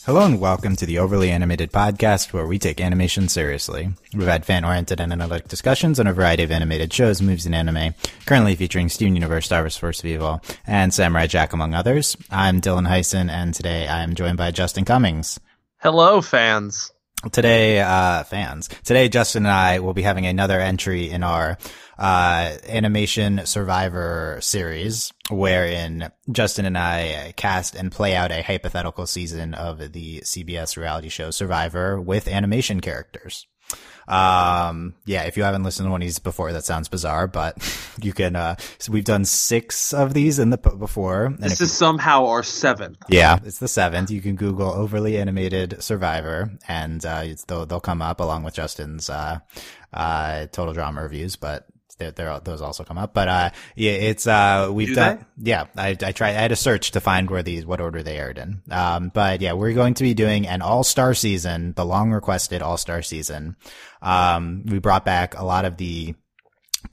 Hello and welcome to the Overly Animated Podcast, where we take animation seriously. We've had fan-oriented and analytic discussions on a variety of animated shows, movies, and anime, currently featuring Steven Universe, Star Wars Force of Evil, and Samurai Jack, among others. I'm Dylan Hysen, and today I am joined by Justin Cummings. Hello, fans. Today, Justin and I will be having another entry in our animation Survivor series, wherein Justin and I cast and play out a hypothetical season of the CBS reality show Survivor with animation characters. If you haven't listened to one of these before, that sounds bizarre, but you can, so we've done 6 of these before. And this is somehow our 7th. Yeah, it's the 7th. You can Google Overly Animated Survivor and, they'll come up along with Justin's, Total Drama reviews, but those also come up. But, I had to search to find what order they aired in. We're going to be doing an all-star season, the long requested all-star season. We brought back a lot of the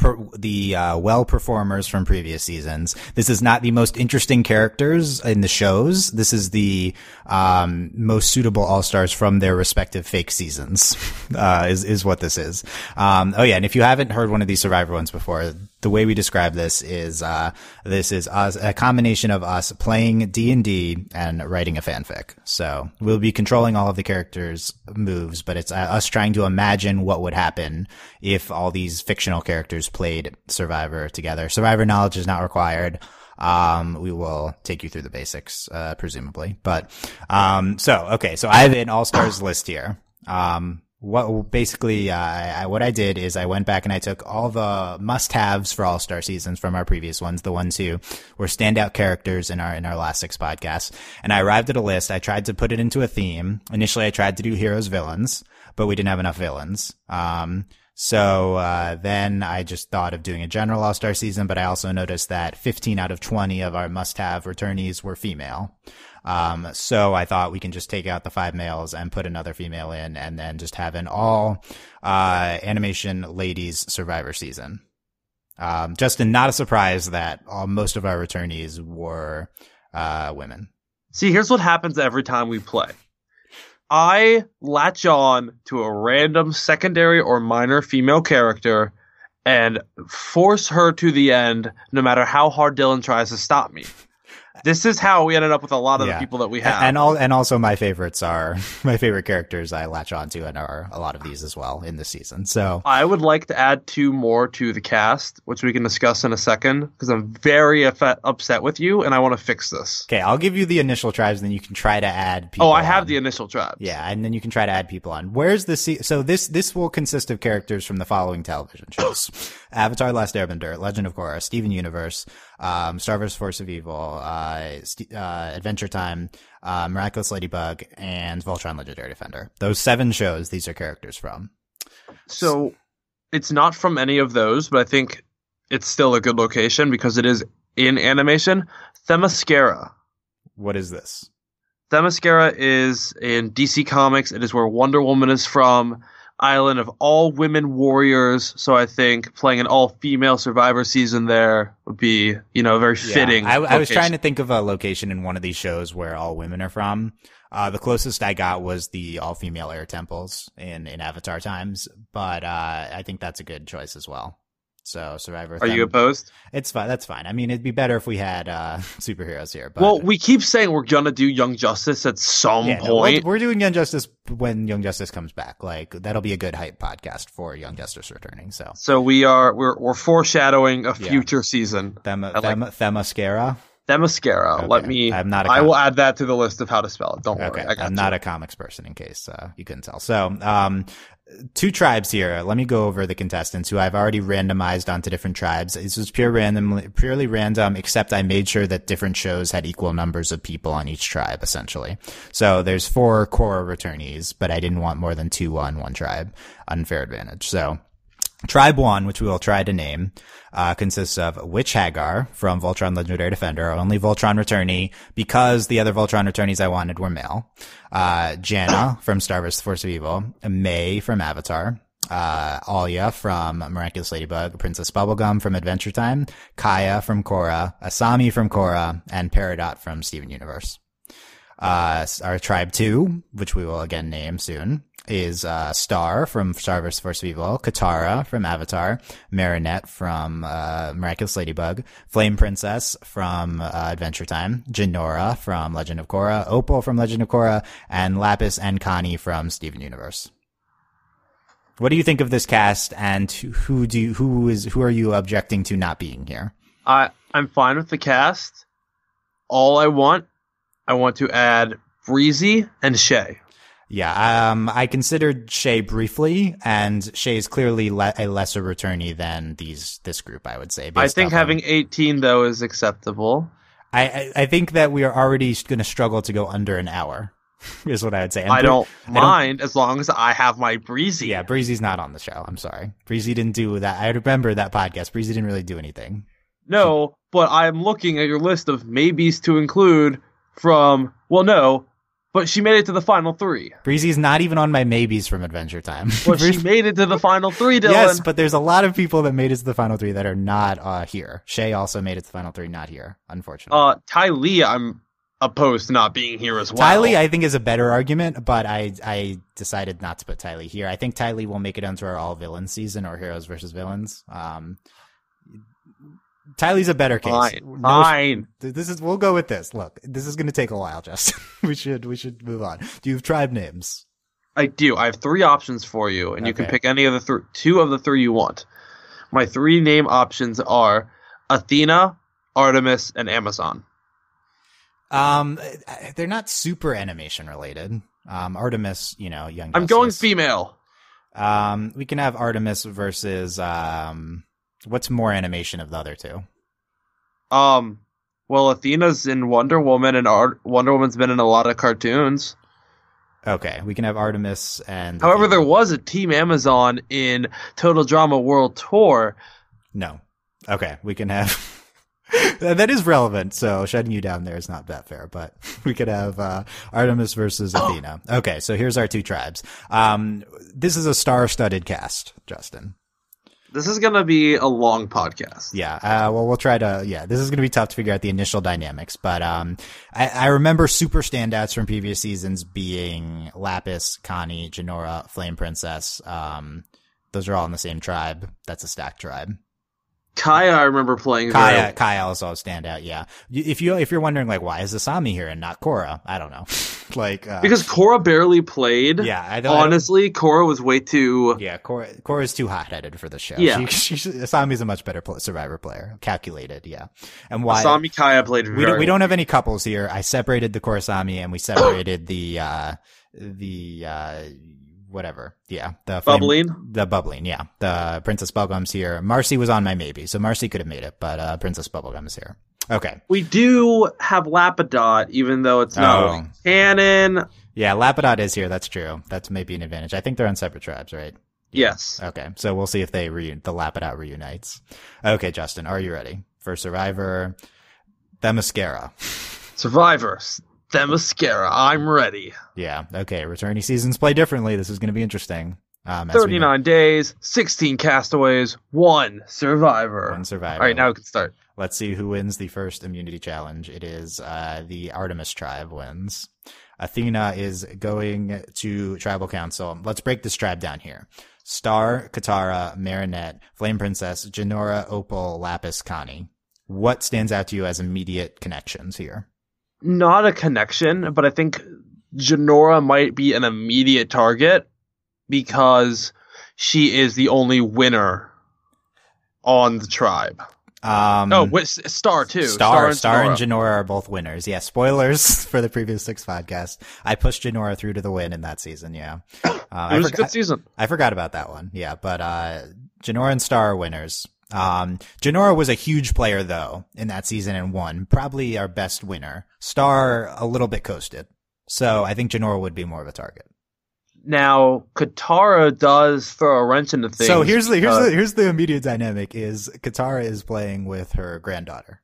well performers from previous seasons. This is not the most interesting characters in the shows. This is the most suitable all-stars from their respective fake seasons, is what this is. And if you haven't heard one of these Survivor ones before, the way we describe this is us, a combination of us playing D&D and writing a fanfic. So we'll be controlling all of the characters' moves, but it's us trying to imagine what would happen if all these fictional characters played Survivor together. Survivor knowledge is not required. We will take you through the basics, presumably. But, so I have an all-stars list here. What I did is I went back and I took all the must-haves for all-star seasons from our previous ones, the ones who were standout characters in our last 6 podcasts, and I arrived at a list. I tried to put it into a theme. Initially, I tried to do heroes, villains, but we didn't have enough villains. Then I just thought of doing a general all-star season, but I also noticed that 15 out of 20 of our must-have returnees were female. So I thought we can just take out the 5 males and put another female in and then just have an all, animation ladies Survivor season. Justin, not a surprise that most of our returnees were, women. See, here's what happens every time we play. I latch on to a random secondary or minor female character and force her to the end, no matter how hard Dylan tries to stop me. This is how we ended up with a lot of the people that we have. And also my favorite characters I latch onto, and are a lot of these as well in this season. So I would like to add 2 more to the cast, which we can discuss in a second, because I'm very upset with you and I want to fix this. Okay, I'll give you the initial tribes, and then you can try to add people. Oh, I have the initial tribes. Yeah, and then you can try to add people on. Where's the so this will consist of characters from the following television shows: Avatar: Last Airbender, Legend of Korra, Steven Universe, Star Wars Force of Evil, Adventure Time, Miraculous, Ladybug, and Voltron Legendary Defender. Those 7 shows, these are characters from. So it's not from any of those, but I think it's still a good location because it is in animation. Themyscira. What is this? Themyscira is in DC Comics. It is where Wonder Woman is from. Island of all women warriors, so I think playing an all-female Survivor season there would be, very fitting. I was trying to think of a location in one of these shows where all women are from. The closest I got was the all-female air temples in Avatar times, but I think that's a good choice as well. So Survivor. Are you opposed? It's fine. That's fine. I mean, it'd be better if we had superheroes here. But, well, we keep saying we're gonna do Young Justice at some point. No, we're doing Young Justice when Young Justice comes back. Like, that'll be a good hype podcast for Young Justice returning. So we're foreshadowing a future season. Themyscira. Themyscira. Okay. I will add that to the list of how to spell it. Don't worry. I'm not a comics person, in case you couldn't tell. So 2 tribes here. Let me go over the contestants who I've already randomized onto different tribes. This was purely random, except I made sure that different shows had equal numbers of people on each tribe, essentially. So there's 4 Korra returnees, but I didn't want more than 2 on one tribe. Unfair advantage. So Tribe 1, which we will try to name, consists of Witch Hagar from Voltron Legendary Defender, only Voltron returnee, because the other Voltron returnees I wanted were male. Janna from Star Wars Force of Evil, May from Avatar, Alia from Miraculous, Ladybug, Princess Bubblegum from Adventure Time, Kaya from Korra, Asami from Korra, and Peridot from Steven Universe. Our tribe 2, which we will again name soon, is Star from Star vs. Force of Evil, Katara from Avatar, Marinette from Miraculous Ladybug, Flame Princess from Adventure Time, Jinora from Legend of Korra, Opal from Legend of Korra, and Lapis and Connie from Steven Universe. What do you think of this cast, and who are you objecting to not being here? I'm fine with the cast. All I want to add Breezy and Shay. Yeah, I considered Shay briefly, and Shay is clearly a lesser returnee than this group, I would say. I think having 18, though, is acceptable. I think that we are already going to struggle to go under an hour, is what I would say. And I don't mind as long as I have my Breezy. Yeah, Breezy's not on the show. I'm sorry. Breezy didn't do that. I remember that podcast. Breezy didn't really do anything. No, but I'm looking at your list of maybes to include but she made it to the final 3. Breezy's not even on my maybes from Adventure Time. But she made it to the final 3, Dylan. Yes, but there's a lot of people that made it to the final 3 that are not here. Shay also made it to the final 3, not here, unfortunately. Ty Lee, I'm opposed to not being here as well. Ty Lee, I think, is a better argument, but I decided not to put Ty Lee here. I think Ty Lee will make it onto our all villains season or heroes versus villains. Ty Lee's a better case. Fine. We'll go with this. Look, this is going to take a while, Justin. we should move on. Do you have tribe names? I do. I have 3 options for you, and you can pick any of the 2 of the 3 you want. My 3 name options are Athena, Artemis, and Amazon. They're not super animation related. Artemis, young Justice. I'm going female. We can have Artemis versus what's more animation of the other 2? Well, Athena's in Wonder Woman, and Wonder Woman's been in a lot of cartoons. Okay, we can have Artemis and... However, there was a Team Amazon in Total Drama World Tour. No. Okay, we can have... That is relevant, so shutting you down there is not that fair, but we could have Artemis versus Athena. Okay, so here's our 2 tribes. This is a star-studded cast, Justin. This is going to be a long podcast. Yeah. Well, we'll try to, this is going to be tough to figure out the initial dynamics, but, I remember super standouts from previous seasons being Lapis, Connie, Jinora, Flame Princess. Those are all in the same tribe. That's a stacked tribe. Kaya, I remember playing. Kaya also a standout. Yeah. If you're wondering, like, why is Asami here and not Korra? I don't know. Because Korra barely played. Yeah. Honestly, Korra was way too. Yeah. Korra's too hot-headed for the show. Yeah. Asami's a much better Survivor player. Calculated. Yeah. And why? Asami Kaya played very we don't have any couples here. I separated the Korrasami and we separated the whatever. Yeah. The Bubbling. Yeah. The Princess Bubblegum's here. Marcy was on my maybe, so Marcy could have made it, but Princess Bubblegum is here. Okay. We do have Lapidot, even though it's not canon. Yeah, Lapidot is here. That's true. That's maybe an advantage. I think they're on separate tribes, right? Yeah. Yes. Okay. So we'll see if the Lapidot reunites. Okay, Justin, are you ready for Survivor? Themyscira. Survivor. Themyscira. I'm ready. Yeah. Okay. Returnee seasons play differently. This is going to be interesting. 39 days, 16 castaways, 1 survivor. 1 survivor. All right, now we can start. Let's see who wins the first immunity challenge. It is the Artemis tribe wins. Athena is going to tribal council. Let's break this tribe down here. Star, Katara, Marinette, Flame Princess, Jinora, Opal, Lapis, Connie. What stands out to you as immediate connections here? Not a connection, but I think Jinora might be an immediate target because she is the only winner on the tribe. Star too. Star and Jinora are both winners. Yeah, spoilers for the previous 6 podcasts. I pushed Jinora through to the win in that season, yeah. It was a good season. I forgot about that one, yeah, but Jinora and Star are winners. Jinora was a huge player, though, in that season and won. Probably our best winner. Star, a little bit coasted. So I think Jinora would be more of a target. Now, Katara does throw a wrench into things. So here's the immediate dynamic is Katara is playing with her granddaughter.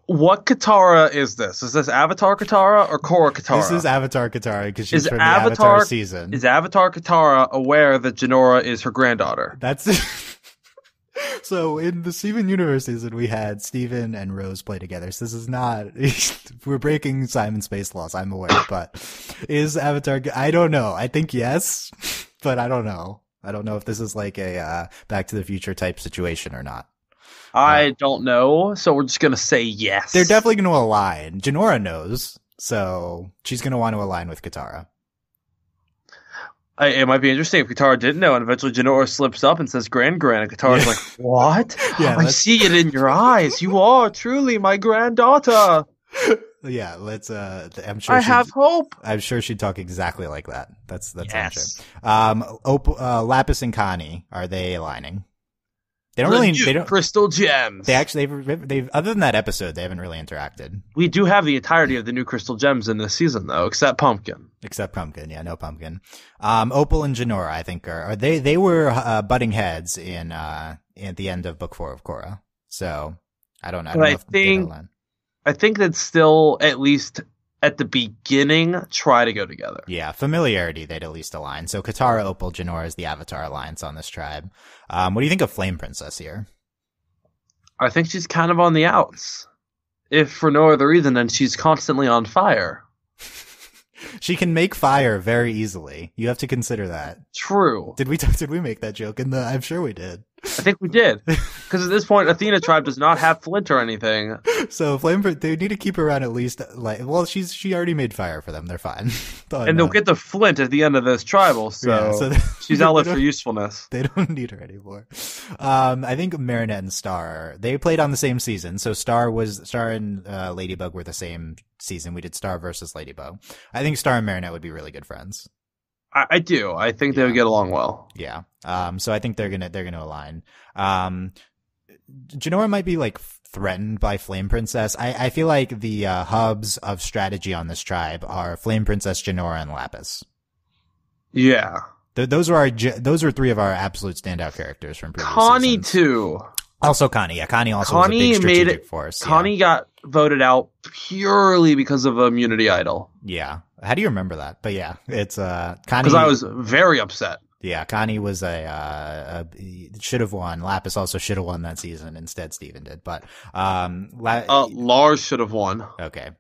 What Katara is this? Is this Avatar Katara or Korra Katara? This is Avatar Katara because she's from the Avatar season. Is Avatar Katara aware that Jinora is her granddaughter? That's So in the Steven Universe season, we had Steven and Rose play together. So this is not, we're breaking Simon Space laws, I'm aware, but is Avatar, I don't know. I think yes, but I don't know. I don't know if this is like a Back to the Future type situation or not. I don't know, so we're just going to say yes. They're definitely going to align. Jinora knows, so she's going to want to align with Katara. It might be interesting if Katara didn't know, and eventually Jinora slips up and says Grand, and Katara's like, what? Yeah, I see it in your eyes. You are truly my granddaughter. Yeah, let's, I'm sure I have hope. I'm sure she'd talk exactly like that. That's Yes. Lapis and Connie, are they aligning? They don't crystal gems. They've other than that episode, they haven't really interacted. We do have the entirety of the new crystal gems in this season, though, except Pumpkin. Yeah, no Pumpkin. Opal and Jinora, I think, they were butting heads in at the end of book 4 of Korra. So I don't know. I think that's still, at least at the beginning, try to go together. Yeah, familiarity, they'd at least align. So Katara, Opal, Jinora is the Avatar alliance on this tribe. What do you think of Flame Princess here? I think she's kind of on the outs. If for no other reason than she's constantly on fire. She can make fire very easily. You have to consider that. True. Did we make that joke I'm sure we did. I think we did. Because at this point, Athena tribe does not have flint or anything. So they need to keep her around at least, she already made fire for them. They're fine. And they'll get the flint at the end of this tribal, so she's outlived for usefulness. They don't need her anymore. I think Marinette and Star, they played on the same season. So Star and Ladybug were the same season. We did Star versus Ladybug. I think Star and Marinette would be really good friends. I do. I think they would get along well. Yeah. So I think they're gonna align. Jinora might be like threatened by Flame Princess. I feel like the hubs of strategy on this tribe are Flame Princess, Jinora, and Lapis. Yeah. Those are 3 of our absolute standout characters from previous Connie seasons. Too. Also Connie. Yeah, Connie also was a big strategic force. Connie got voted out purely because of Immunity Idol. Yeah. How do you remember that? But yeah, it's Connie. Because I was very upset. Yeah, Connie was should have won. Lapis also should have won that season. Instead, Steven did. But Lars should have won. Okay.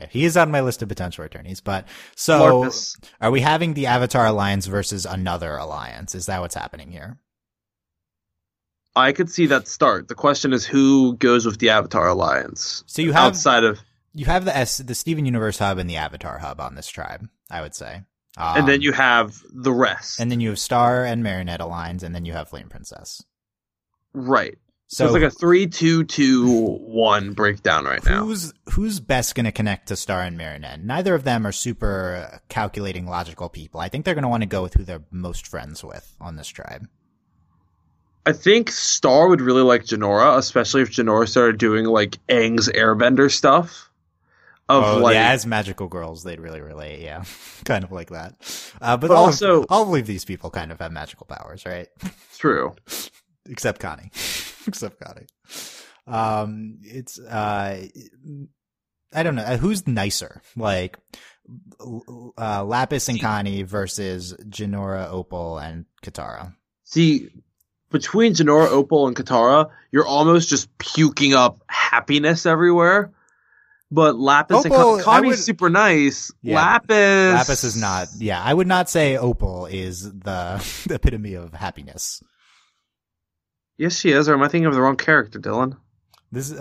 He is on my list of potential attorneys. But so, Marcus. Are we having the Avatar Alliance versus another alliance? Is that what's happening here? I could see that start. The question is who goes with the Avatar Alliance. So you have outside of you have the Steven Universe hub and the Avatar hub on this tribe, I would say. And then you have the rest. And then you have Star and Marinette aligned, and then you have Flame Princess. Right. So it's like a 3-2-2-1 breakdown right now. Who's best going to connect to Star and Marinette? Neither of them are super calculating, logical people. I think they're going to want to go with who they're most friends with on this tribe. I think Star would really like Jinora, especially if Jinora started doing like Aang's Airbender stuff. As magical girls, they'd really relate. Yeah, kind of like that. But also, all of these people kind of have magical powers, right? True. Except Connie. It's I don't know who's nicer, like Lapis and Connie versus Jinora, Opal, and Katara. See, between Jinora, Opal, and Katara, you're almost just puking up happiness everywhere. But Lapis and Connie's super nice. Yeah, Lapis is not. Yeah, I would not say Opal is the epitome of happiness. Yes, she is. Or am I thinking of the wrong character, Dylan? This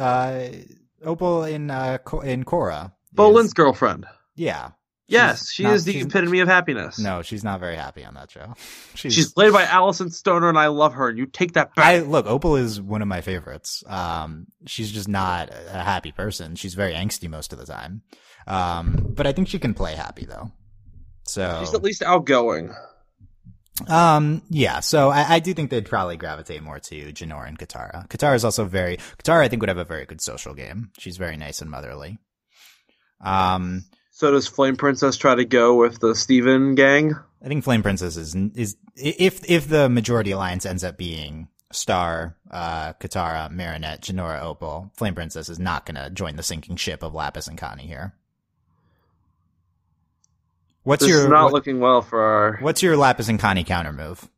Opal in Korra. Bolin's girlfriend. Yeah. Yes, she is the epitome of happiness. No, she's not very happy on that show. She's played by Alison Stoner, and I love her. And you take that back. Look, Opal is one of my favorites. She's just not a happy person. She's very angsty most of the time. But I think she can play happy though. So she's at least outgoing. Yeah. So I do think they'd probably gravitate more to Jinora and Katara. Katara is also Katara, I think, would have a very good social game. She's very nice and motherly. So does Flame Princess try to go with the Steven gang? I think Flame Princess is if the majority alliance ends up being Star, Katara, Marinette, Jinora, Opal, Flame Princess is not going to join the sinking ship of Lapis and Connie here. This is not looking well for our... What's your Lapis and Connie counter move?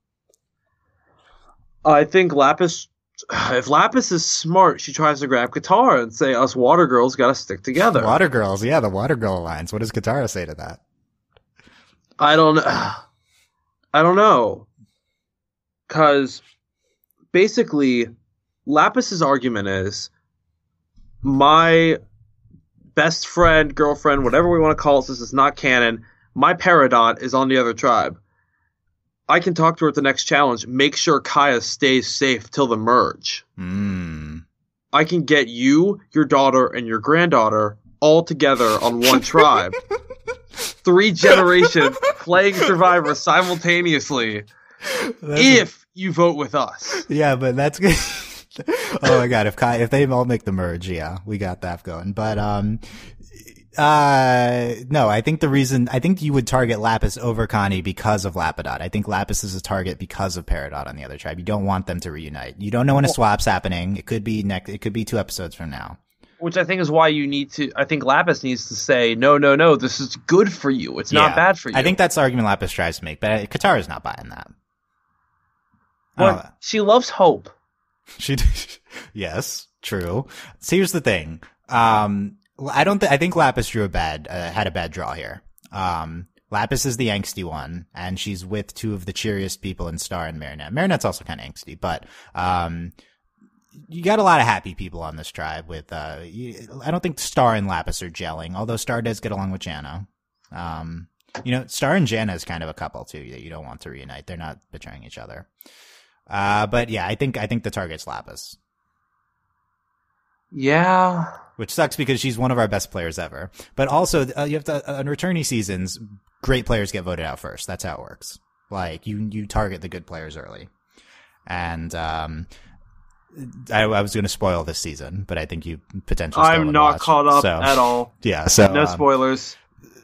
I think Lapis If Lapis is smart, she tries to grab Katara and say, us water girls gotta stick together. Water girls, yeah, the Water Girl Alliance. What does Katara say to that? I don't know. Because basically, Lapis's argument is, my best friend, girlfriend, whatever we want to call it, since it's not canon, my Peridot is on the other tribe. I can talk to her at the next challenge. Make sure Kaya stays safe till the merge. I can get you, your daughter, and your granddaughter all together on one tribe. 3 generations playing Survivor simultaneously. If you vote with us. Yeah, but that's good. Oh my god, if they all make the merge, yeah, we got that going. But no, I think you would target Lapis over Connie because of Lapidot. I think Lapis is a target because of Peridot on the other tribe. You don't want them to reunite. You don't know when a swap's happening. It could be 2 episodes from now. Which I think is why I think Lapis needs to say, no, this is good for you. It's not bad for you. I think that's the argument Lapis tries to make, but Katara's not buying that. But she loves hope. Yes, true. So here's the thing. I think Lapis had a bad draw here. Lapis is the angsty one, and she's with 2 of the cheeriest people in Star and Marinette. Marinette's also kind of angsty, but, you got a lot of happy people on this tribe with, I don't think Star and Lapis are gelling, although Star does get along with Janna. Star and Janna is kind of a couple too that you don't want to reunite. They're not betraying each other. But yeah, I think the target's Lapis. Yeah. Which sucks because she's one of our best players ever. But also, you have to, on returnee seasons, great players get voted out first. That's how it works. Like, you target the good players early. And, I was going to spoil this season, but I think you potentially still I'm not caught up at all. Yeah, so. No spoilers.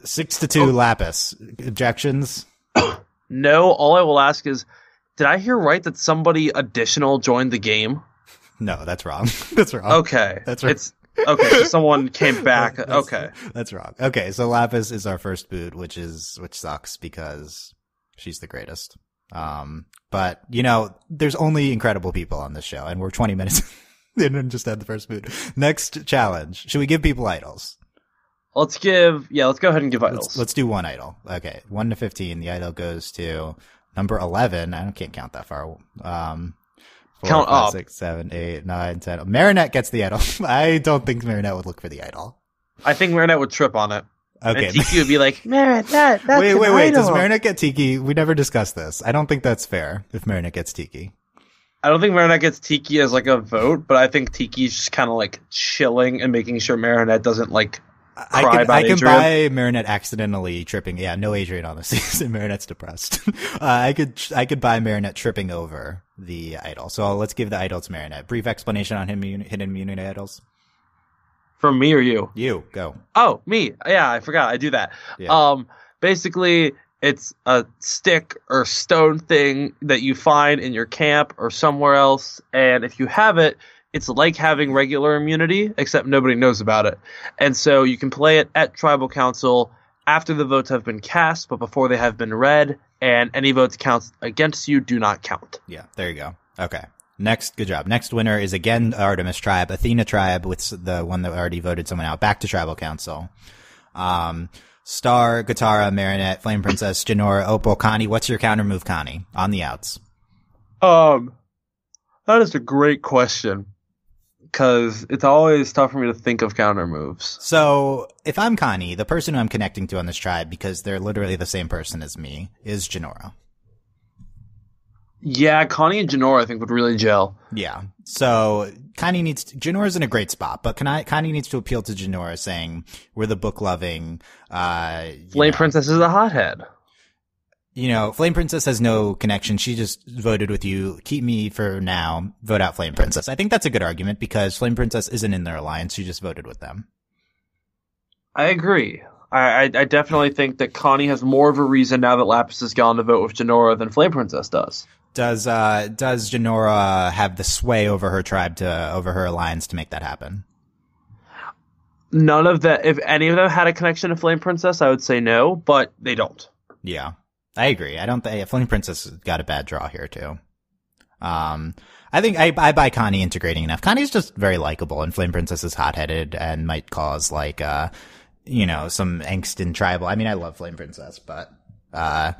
6-2 Lapis. Objections? No, all I will ask is, did I hear right that somebody additional joined the game? No, that's wrong. That's wrong. Okay. That's right. Okay, so someone came back. Okay. That's wrong. Okay, so Lapis is our first boot, which sucks because she's the greatest. But, there's only incredible people on this show, and we're 20 minutes in and just had the first boot. Next challenge. Should we give people idols? Let's go ahead and give idols. Let's do one idol. Okay, 1 to 15. The idol goes to number 11. I can't count that far. 4, Count 5, up. 6, 7, 8, 9, 10. Marinette gets the idol. I don't think Marinette would look for the idol. I think Marinette would trip on it. Okay. And Tiki would be like, Marinette, that's wait. idol. Does Marinette get Tiki? We never discussed this. I don't think that's fair if Marinette gets Tiki. I don't think Marinette gets Tiki as like a vote, but I think Tiki's just kind of like chilling and making sure Marinette doesn't like cry about Adrian. I can buy Marinette accidentally tripping. Yeah, no Adrian on the season. Marinette's depressed. I could buy Marinette tripping over the idol. So let's give the idol to Marinette. Brief explanation on hidden immunity idols. From me or you? You, go. Oh, me. Yeah, I forgot. I do that. Yeah. Basically, it's a stick or stone thing that you find in your camp or somewhere else, and if you have it, it's like having regular immunity, except nobody knows about it. And so you can play it at Tribal Council after the votes have been cast, but before they have been read, and any votes counts against you do not count. Yeah, there you go. Okay. Good job. Next winner is again Artemis tribe, Athena tribe, with the one that already voted someone out, back to Tribal Council. Star, Katara, Marinette, Flame Princess, Janora, Opal, Connie. What's your counter move, Connie, on the outs? That is a great question, because it's always tough for me to think of counter moves. So, if I'm Connie, the person who I'm connecting to on this tribe, because they're literally the same person as me, is Janora. Yeah, Connie and Janora, I think, would really gel. Yeah. So, Janora's in a great spot, but Connie needs to appeal to Janora saying, we're the book-loving, Flame Princess is a hothead. Flame Princess has no connection. She just voted with you. Keep me for now. Vote out Flame Princess. I think that's a good argument because Flame Princess isn't in their alliance. She just voted with them. I agree. I definitely think that Connie has more of a reason now that Lapis has gone to vote with Janora than Flame Princess does. Does Janora have the sway over her tribe over her alliance to make that happen? None of that. If any of them had a connection to Flame Princess, I would say no, but they don't. Yeah, I agree. I don't think Flame Princess got a bad draw here too. I think I buy Connie integrating enough. Connie's just very likable, and Flame Princess is hot-headed and might cause like some angst in tribal. I mean, I love Flame Princess, but and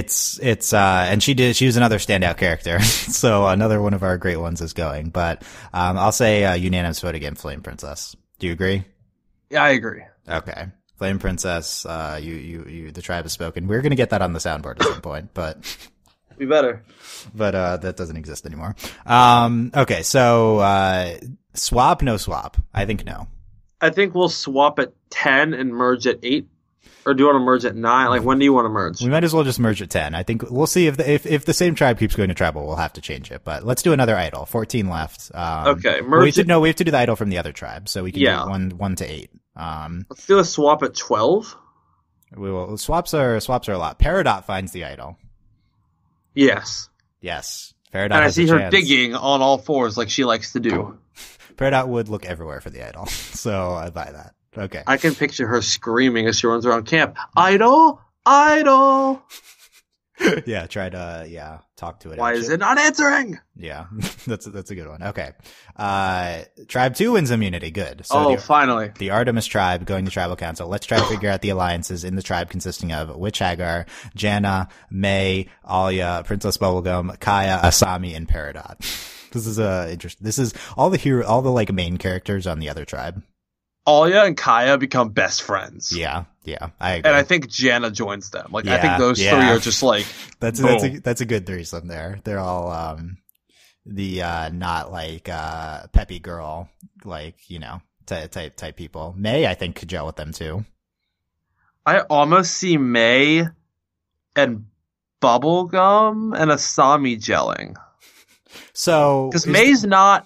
she was another standout character. So another one of our great ones is going, but I'll say unanimous vote against Flame Princess. Do you agree? Yeah, I agree. Okay. Flame Princess, the tribe has spoken. We're going to get that on the soundboard at some point, but we better. But that doesn't exist anymore. Okay, so swap, no swap. I think no. I think we'll swap at 10 and merge at 8. Or do you want to merge at 9? Like, when do you want to merge? We might as well just merge at 10. I think we'll see if the same tribe keeps going to tribal, we'll have to change it. But let's do another idol. 14 left. Okay, merge. We have to do the idol from the other tribe, so we can do 1 to 8. Let's do a swap at 12. We will. Swaps are a lot. Peridot finds the idol. Yes. Peridot. And I see her digging on all fours like she likes to do. Peridot would look everywhere for the idol, so I buy that. Okay. I can picture her screaming as she runs around camp. Idol! Idol! Yeah, try to, talk to it. Why is it not answering? Yeah, that's a good one. Okay. Tribe 2 wins immunity. Good. So finally. The Artemis tribe going to tribal council. Let's try to figure out the alliances in the tribe consisting of Witch Hagar, Janna, May, Alia, Princess Bubblegum, Kaya, Asami, and Peridot. This is this is all the like main characters on the other tribe. Alia and Kaya become best friends. Yeah, I agree. And I think Janna joins them. Like, I think those three are just like, that's a good threesome there. They're all, not like, peppy girl, like, type people. May, I think, could gel with them too. I almost see May and Bubblegum and Asami gelling. So, because May's not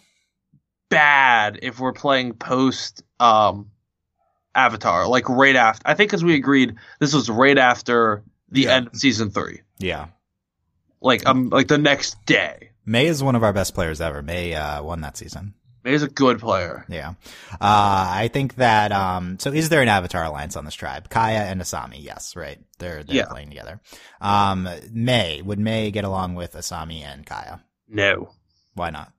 bad if we're playing post Avatar, like right after. I think because we agreed this was right after the end of season 3. Yeah, like the next day. May is one of our best players ever. May won that season. May is a good player. Yeah, I think that. So, is there an Avatar alliance on this tribe? Kaya and Asami, yes, right. They're playing together. Would May get along with Asami and Kaya? No. Why not?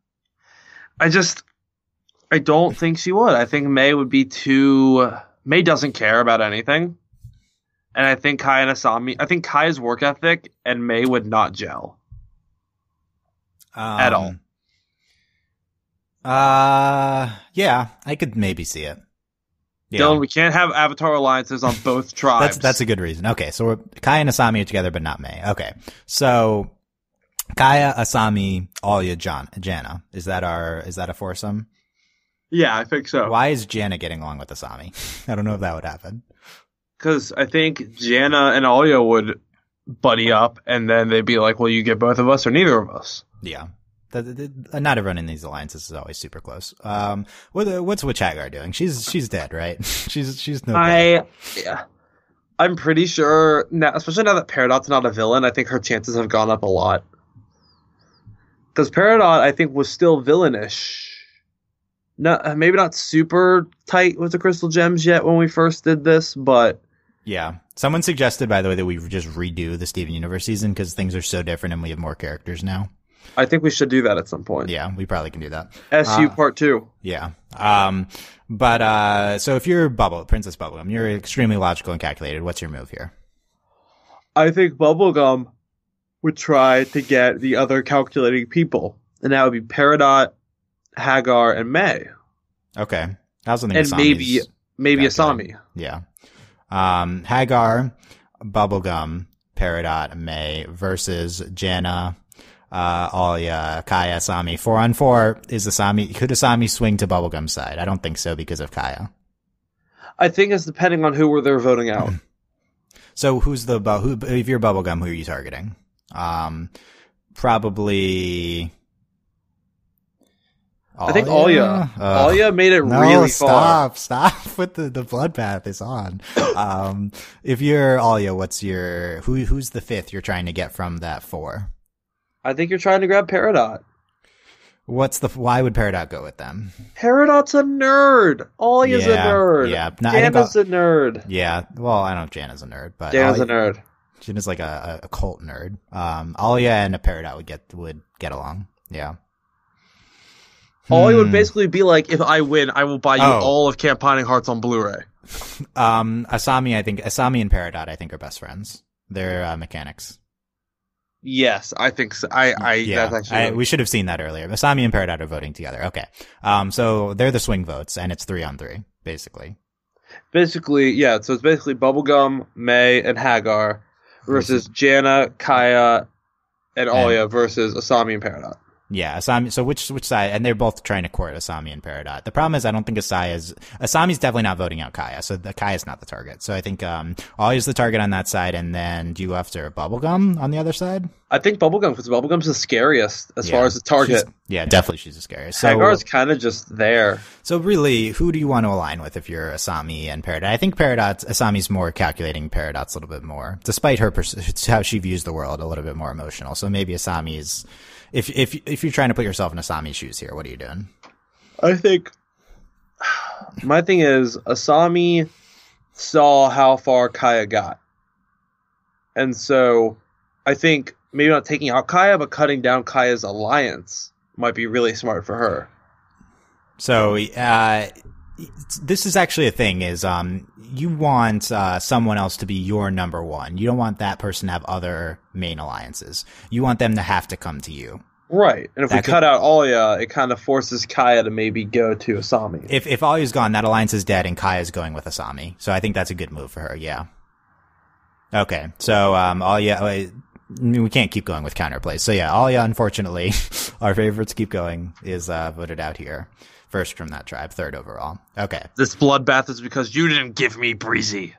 I don't think she would. I think May would be too... May doesn't care about anything. And I think Kai and Asami... I think Kai's work ethic and May would not gel. At all. Yeah, I could maybe see it. Yeah. Dylan, we can't have Avatar alliances on both tribes. That's a good reason. Okay, so Kai and Asami are together, but not May. Okay, so Kaya, Asami, Alia, Janna. Is that a foursome? Yeah, I think so. Why is Janna getting along with Asami? I don't know if that would happen. Because I think Janna and Alia would buddy up, and then they'd be like, well, you get both of us or neither of us. Yeah. Not everyone in these alliances is always super close. What's Witch Hagar doing? She's dead, right? she's no good. Yeah. I'm pretty sure, now, especially now that Peridot's not a villain, I think her chances have gone up a lot. Because Peridot, I think, was still villainish. No, maybe not super tight with the crystal gems yet when we first did this, but... Yeah. Someone suggested, by the way, that we just redo the Steven Universe season because things are so different and we have more characters now. I think we should do that at some point. Yeah, we probably can do that. SU Part 2. Yeah. But so if you're Princess Bubblegum, you're extremely logical and calculated. What's your move here? I think Bubblegum would try to get the other calculating people. And that would be Peridot, Hagar, and May. Okay. I was thinking and maybe Asami. Yeah. Hagar, Bubblegum, Peridot, May versus Janna, Alia, Kaya, Asami. 4-on-4 could Asami swing to Bubblegum's side? I don't think so because of Kaya. I think it's depending on who they're voting out. So if you're Bubblegum, who are you targeting? Probably... I think Alia. Alia made it really far. Stop with the bloodbath is on. If you're Alia, who's the fifth you're trying to get from that 4? I think you're trying to grab Peridot. Why would Peridot go with them? Peridot's a nerd. Alia's a nerd. Yeah. Janna's a nerd. Yeah. Well, I don't know if Janna's a nerd, but Janna's a nerd. Janna's like a cult nerd. Alia and a Peridot would get along. Yeah. Ollie would basically be like, if I win, I will buy you all of Camp Pining Hearts on Blu-ray. Asami and Peridot, I think, are best friends. They're mechanics. Yes, I think so. That's actually we should have seen that earlier. Asami and Peridot are voting together. Okay. So they're the swing votes, and it's 3-on-3, basically. Basically, yeah. So it's basically Bubblegum, May, and Hagar versus Jana, Kaya, and Alya versus Asami and Peridot. Yeah, Asami. So which side? And they're both trying to court Asami and Peridot. The problem is, I don't think Asami's definitely not voting out Kaya. So Kaya's not the target. So I think Alya's the target on that side, and then do you go after Bubblegum on the other side? I think Bubblegum, because Bubblegum's the scariest as far as the target. Definitely she's the scariest. So, Hagar's kind of just there. So really, who do you want to align with if you're Asami and Peridot? I think Asami's more calculating, Peridot's a little bit more, despite her how she views the world, a little bit more emotional. So maybe Asami's. If you're trying to put yourself in Asami's shoes here, what are you doing? I think my thing is Asami saw how far Kaya got. And so I think maybe not taking out Kaya, but cutting down Kaya's alliance might be really smart for her. So this is actually a thing, is you want someone else to be your number one. You don't want that person to have other main alliances. You want them to have to come to you. Right. And if we cut out Alya, it kind of forces Kaya to maybe go to Asami. If Alya's gone, that alliance is dead and Kaya's going with Asami. So I think that's a good move for her, yeah. Okay. So Alya, we can't keep going with counterplays. So yeah, Alya, unfortunately, our favorites keep going, is voted out here. First from that tribe, third overall. Okay. This bloodbath is because you didn't give me Breezy.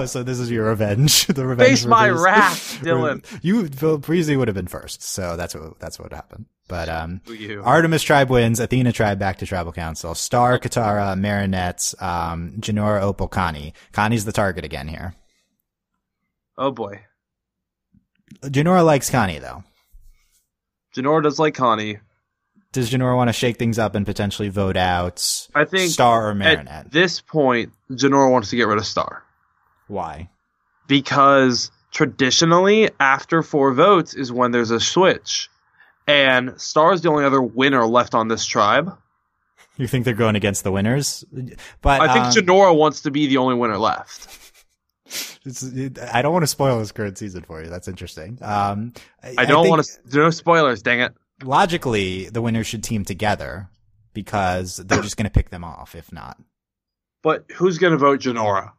So this is your revenge. The revenge. Face my wrath, Dylan. Breezy would have been first, so that's what happened. But Artemis tribe wins. Athena tribe back to tribal council. Star, Katara, Marinette, Janora, Opal, Connie. Connie's the target again here. Oh boy. Janora likes Connie though. Janora does like Connie. Does Janora want to shake things up and potentially vote out I think Star or Marinette? At this point, Janora wants to get rid of Star. Why? Because traditionally, after 4 votes is when there's a switch. And Star is the only other winner left on this tribe. You think they're going against the winners? But I think Janora wants to be the only winner left. I don't want to spoil this current season for you. That's interesting. I don't want to. No spoilers, dang it. Logically, the winners should team together because they're just going to pick them off if not. But who's going to vote Janora?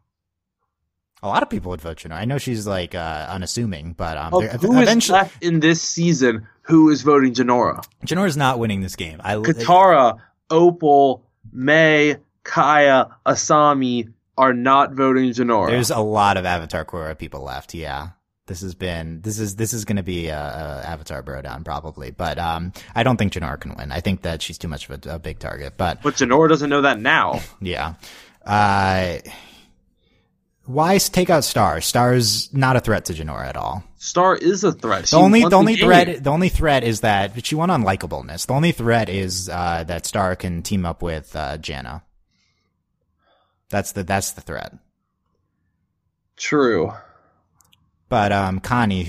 A lot of people would vote Janora. I know she's like unassuming, but who is left in this season who is voting Janora? Janora's not winning this game. Katara, Opal, May, Kaya, Asami are not voting Janora. There's a lot of Avatar Korra people left. Yeah. This is going to be a Avatar Brodown probably, but I don't think Janora can win. I think that she's too much of a big target. But Janora doesn't know that now. Yeah. Why take out Star? Star's not a threat to Janora at all. Star is a threat. The only threat is that she won on likableness. The only threat is that Star can team up with Jana. That's the threat. True. But Connie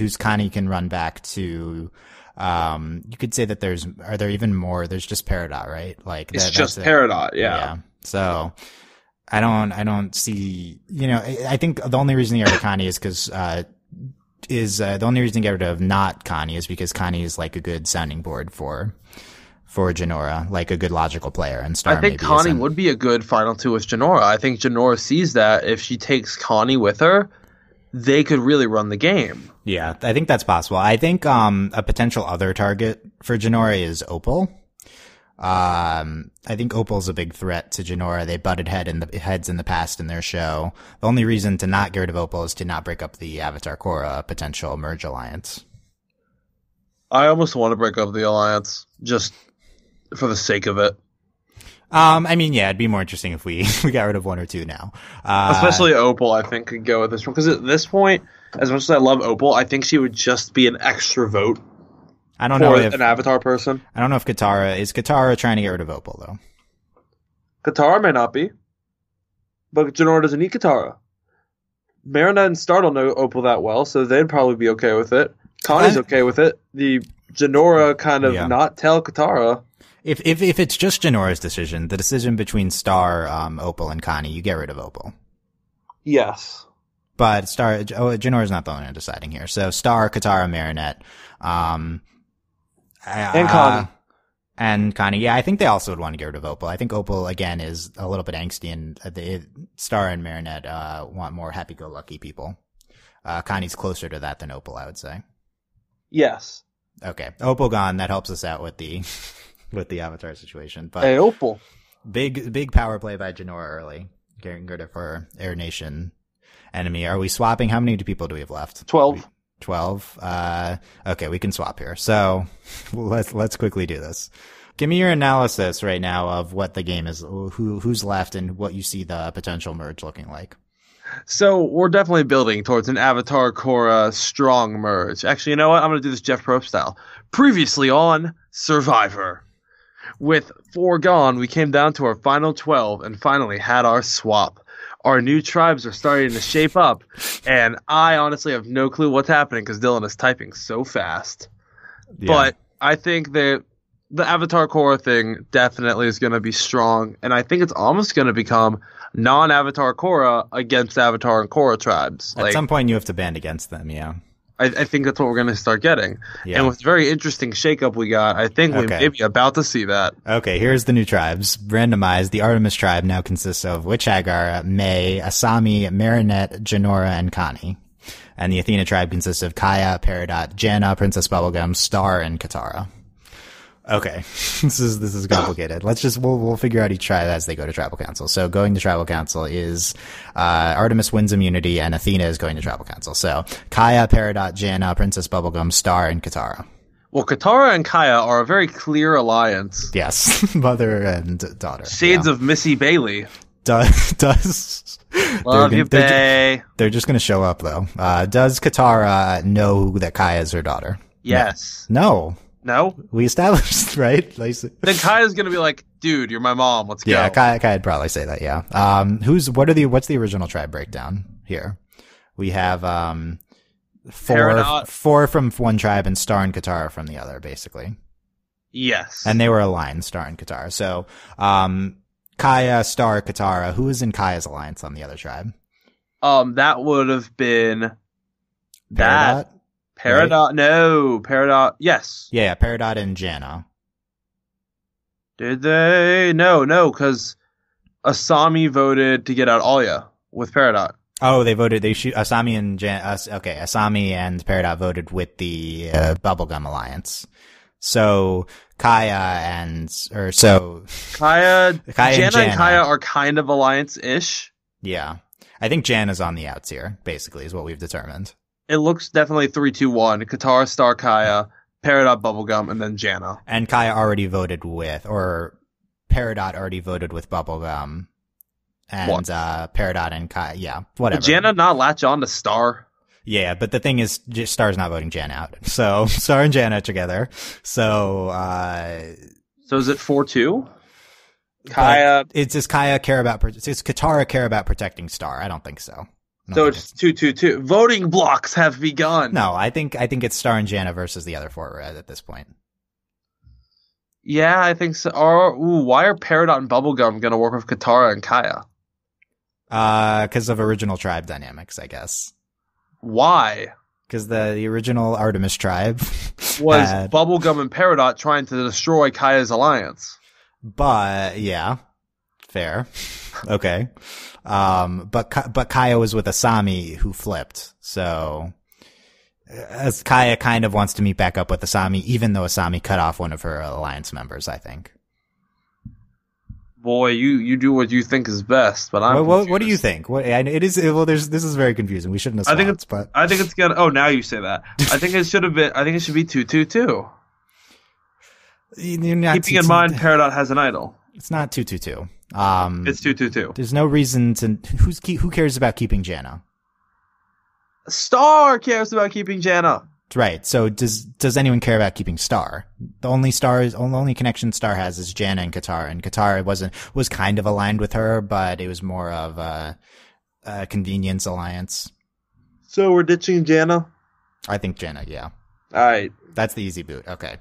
can run back to you could say that are there even more? There's just Peridot, right? Like it's just Peridot, yeah. So I don't see, I think the only reason to get rid of Connie is because the only reason to get rid of not Connie is because Connie is like a good sounding board for Janora, like a good logical player. And Star, I think Connie would be a good final 2 with Janora. I think Janora sees that if she takes Connie with her, they could really run the game. Yeah, I think that's possible. I think a potential other target for Janora is Opal. I think Opal's a big threat to Janora. They butted heads in the past in their show. The only reason to not get rid of Opal is to not break up the Avatar Korra potential merge alliance. I almost want to break up the alliance just for the sake of it. I mean, yeah, it'd be more interesting if we got rid of 1 or 2 now. Especially Opal, I think, could go with this one. Because at this point, as much as I love Opal, I think she would just be an extra vote. I don't know if an Avatar person. I don't know if Katara trying to get rid of Opal, though. Katara may not be. But Janora doesn't need Katara. Marinette and Star don't know Opal that well, so they'd probably be okay with it. Connie's okay with it. The Janora kind of not tell Katara. If it's just Janora's decision, the decision between Star, Opal, and Connie, you get rid of Opal. Yes. But Janora's not the one deciding here. So Star, Katara, Marinette, and Connie. And Connie, yeah, I think they also would want to get rid of Opal. I think Opal, again, is a little bit angsty, and Star and Marinette want more happy-go-lucky people. Connie's closer to that than Opal, I would say. Yes. Okay, Opal gone. That helps us out with the Avatar situation. But hey, Opal. Big power play by Janora early, getting rid of her Air Nation enemy. Are we swapping? How many people do we have left? 12. 12. Okay, we can swap here. So let's quickly do this. Give me your analysis right now of what the game is, who's left, and what you see the potential merge looking like. So we're definitely building towards an Avatar Korra strong merge. Actually, you know what? I'm going to do this Jeff Probst style. Previously on Survivor. With 4 gone, we came down to our final 12 and finally had our swap. Our new tribes are starting to shape up, and I honestly have no clue what's happening because Dylan is typing so fast. Yeah. But I think that the Avatar Korra thing definitely is going to be strong, and I think it's almost going to become non-Avatar Korra against Avatar and Korra tribes. At some point, you have to band against them, yeah. I think that's what we're going to start getting. Yeah. And with the very interesting shakeup we got, I think we may be about to see that. Okay, here's the new tribes. Randomized, the Artemis tribe now consists of Witch Hagar, May, Asami, Marinette, Janora, and Connie. And the Athena tribe consists of Kaya, Peridot, Janna, Princess Bubblegum, Star, and Katara. Okay, this is complicated. We'll figure out each tribe as they go to tribal council. So going to tribal council is, Artemis wins immunity and Athena is going to tribal council. So Kaya, Peridot, Janna, Princess Bubblegum, Star, and Katara. Well, Katara and Kaya are a very clear alliance. Yes, mother and daughter. Shades of Missy Bailey. Does love you, Bae. They're just going to show up though. Does Katara know that Kaya is her daughter? Yes. No. No? We established, right? Then Kaya's gonna be like, dude, you're my mom, let's go. Yeah, Kaya'd probably say that, yeah. What's the original tribe breakdown here? We have, four from one tribe and Star and Katara from the other, basically. Yes. And they were aligned, Star and Katara. So, Kaya, Star, Katara, who is in Kaya's alliance on the other tribe? That would have been Peridot? Peridot, right? No. Peridot, yes. Yeah, Peridot and Janna. Did they? No, because Asami voted to get out Alia with Peridot. Oh, they voted, Asami and Asami and Peridot voted with the, Bubblegum Alliance. So, Janna and Kaya are kind of alliance-ish. Yeah. I think Janna's on the outs here, basically, is what we've determined. It looks definitely 3-2-1. Katara, Star, Kaya, Peridot, Bubblegum, and then Janna. And Kaya already voted with, or Peridot already voted with Bubblegum. And, Peridot and Kaya, yeah, whatever. Did Janna not latch on to Star? Yeah, but the thing is, Star's not voting Janna out. So, Star and Janna together. So is it 4-2? Kaya. Does Katara care about protecting Star? I don't think so. So it's 2-2-2. Voting blocks have begun. No, I think it's Star and Janna versus the other 4 at this point. Yeah, I think so. Why are Peridot and Bubblegum going to work with Katara and Kaya? Because of original tribe dynamics, I guess. Why? Because the original Artemis tribe was Bubblegum and Peridot trying to destroy Kaya's alliance. But yeah, fair. Okay. But Kaya was with Asami who flipped. So as Kaya kind of wants to meet back up with Asami, even though Asami cut off one of her alliance members, I think. Boy, you do what you think is best, but what do you think? This is very confusing. We shouldn't have swapped, I think it's gonna. Oh, now you say that. I think it should be 2-2-2. Keeping in mind, Peridot has an idol. It's not 2-2-2. It's 2-2-2. There's no reason to. Who cares about keeping Janna? Star cares about keeping Janna. Right. So does anyone care about keeping Star? The only connection Star has is Janna and Katara was kind of aligned with her, but it was more of a convenience alliance. So we're ditching Janna? I think Janna, yeah. All right. That's the easy boot. Okay.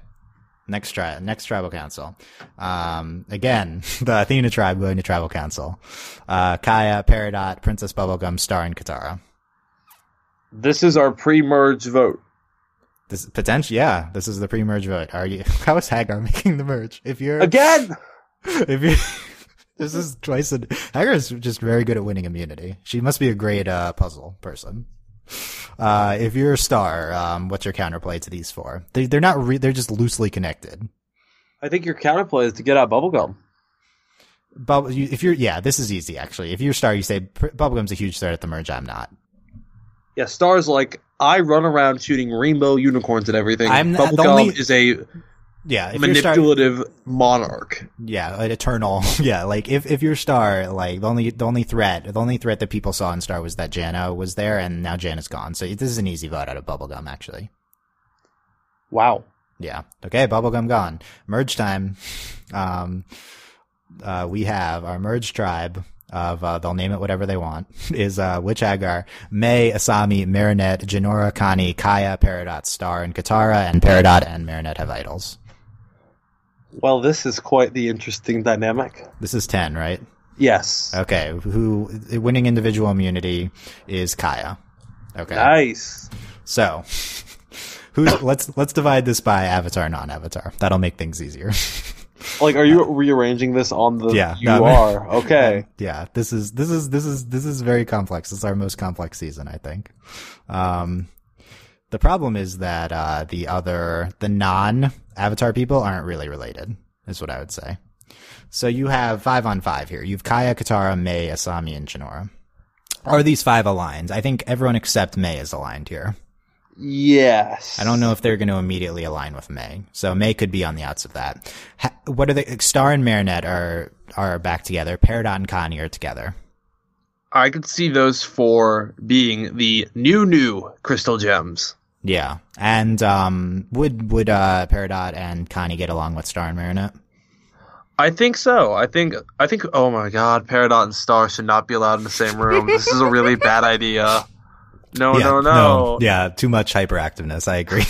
Next tribal council. Again, the Athena tribe going to tribal council. Kaya, Peridot, Princess Bubblegum, Star, and Katara. This is our pre-merge vote. This potential, yeah. This is the pre-merge vote. Are you? How is Hagar making the merge? If you're again, if you, this is twice. Hagar is just very good at winning immunity. She must be a great puzzle person. If you're a Star, what's your counterplay to these four? They're not. They're just loosely connected. I think your counterplay is to get out Bubblegum. This is easy actually. If you're Star, you say Bubblegum's a huge threat at the merge. I'm not. Yeah, Star's like, I run around shooting rainbow unicorns and everything. Bubblegum is a manipulative monarch. Yeah, an eternal. Yeah, like if you're Star, like the only threat that people saw in Star was that Janna was there, and now Janna's gone. So this is an easy vote out of Bubblegum, actually. Wow. Yeah. Okay, Bubblegum gone. Merge time. We have our merge tribe of they'll name it whatever they want, is Witch Hagar, May, Asami, Marinette, Jinora, Connie, Kaya, Peridot, Star, and Katara, and Peridot and Marinette have idols. Well, this is quite the interesting dynamic. This is 10, right? Yes. Okay, who winning individual immunity is Kaya. Okay. Nice. So, let's divide this by avatar, non-avatar. That'll make things easier. Like, are you rearranging this on the? Yeah, are okay. Yeah, this is very complex. This is our most complex season, I think. The problem is that the non-avatar people aren't really related, is what I would say. So you have 5-on-5 here. You've Kaya, Katara, May, Asami, and Jinora. Are these 5 aligned? I think everyone except May is aligned here. Yes. I don't know if they're going to immediately align with May. So May could be on the outs of that. What are the Star and Marinette are back together. Peridot and Connie are together. I could see those 4 being the new crystal gems. Yeah. And would Peridot and Connie get along with Star and Marinette? I think so. I think oh my god, Peridot and Star should not be allowed in the same room. This is a really bad idea. No. Yeah, too much hyperactiveness. I agree.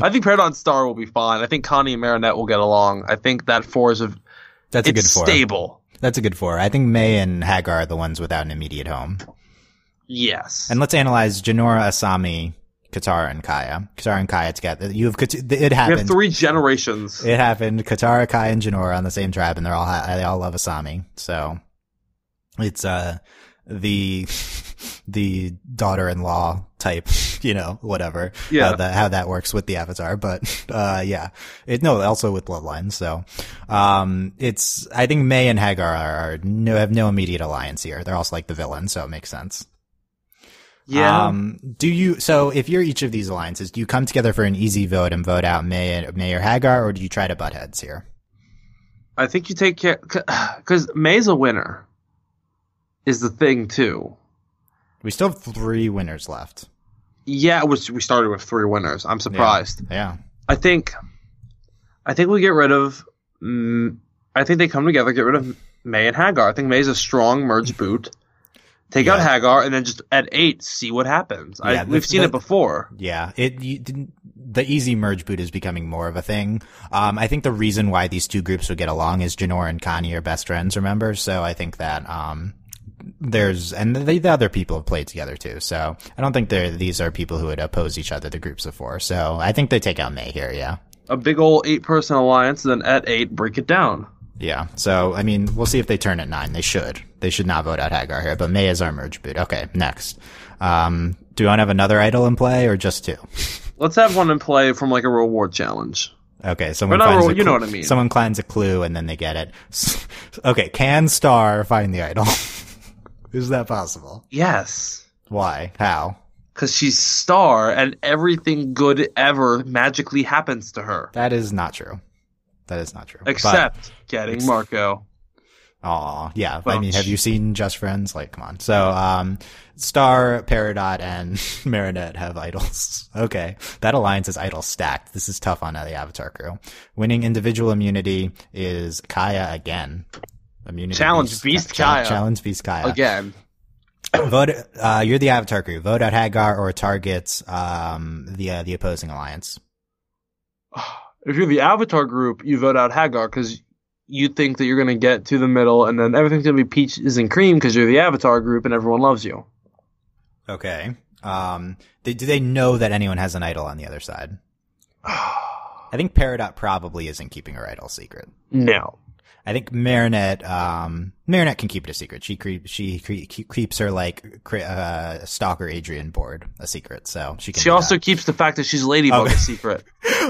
I think Peridot and Star will be fine. I think Connie and Marinette will get along. I think that 4 is That's a good 4. Stable. That's a good 4. I think May and Hagar are the ones without an immediate home. Yes. And let's analyze Jinora, Asami, Katara, and Kaya. Katara and Kaya together. It happened. We have 3 generations. It happened. Katara, Kaya, and Jinora on the same tribe, and they all love Asami. So it's the daughter-in-law type, whatever. Yeah. How that works with the Avatar, but yeah. Also with bloodlines. So I think May and Hagar have no immediate alliance here. They're also like the villain, so it makes sense. Yeah. So if you're each of these alliances, do you come together for an easy vote and vote out May or Hagar, or do you try to butt heads here? I think you take care, because May's a winner is the thing too. We still have 3 winners left. Yeah, we started with 3 winners. I'm surprised. Yeah. I think we get rid of. I think they come together, get rid of May and Hagar. I think May's a strong merge boot. Take out Hagar, and then just at 8, see what happens. Yeah, we've seen it before. Yeah, the easy merge boot is becoming more of a thing. I think the reason why these 2 groups would get along is Jinora and Connie are best friends, remember? So I think that the other people have played together too. So I don't think these are people who would oppose each other, the groups of 4. So I think they take out May here, yeah. A big old 8-person alliance, and then at 8, break it down. Yeah. So, I mean, we'll see if they turn at 9. They should. They should not vote out Hagar here, but May is our merge boot. Okay, next. Do you want to have another idol in play or just 2? Let's have one in play from like a reward challenge. Okay, you know what I mean. Someone finds a clue and then they get it. Okay, can Star find the idol? Is that possible? Yes. Why? How? Because she's Star and everything good ever magically happens to her. That is not true. Except getting Marco. Aw, yeah. I mean, have you seen Just Friends? Like, come on. So, Star, Peridot, and Marinette have idols. Okay. That alliance is idol stacked. This is tough on the Avatar crew. Winning individual immunity is Kaya again. Challenge Beast Kaya. Challenge Beast Kaya. Again. Vote, you're the Avatar crew. Vote out Hagar or target, the opposing alliance. If you're the Avatar group, you vote out Hagar because you think that you're going to get to the middle and then everything's going to be peaches and cream because you're the Avatar group and everyone loves you. Okay. Do they know that anyone has an idol on the other side? I think Peridot probably isn't keeping her idol secret. No. I think Marinette can keep it a secret. She keeps her like stalker Adrian board a secret, so she can. She also keeps the fact that she's Ladybug a secret.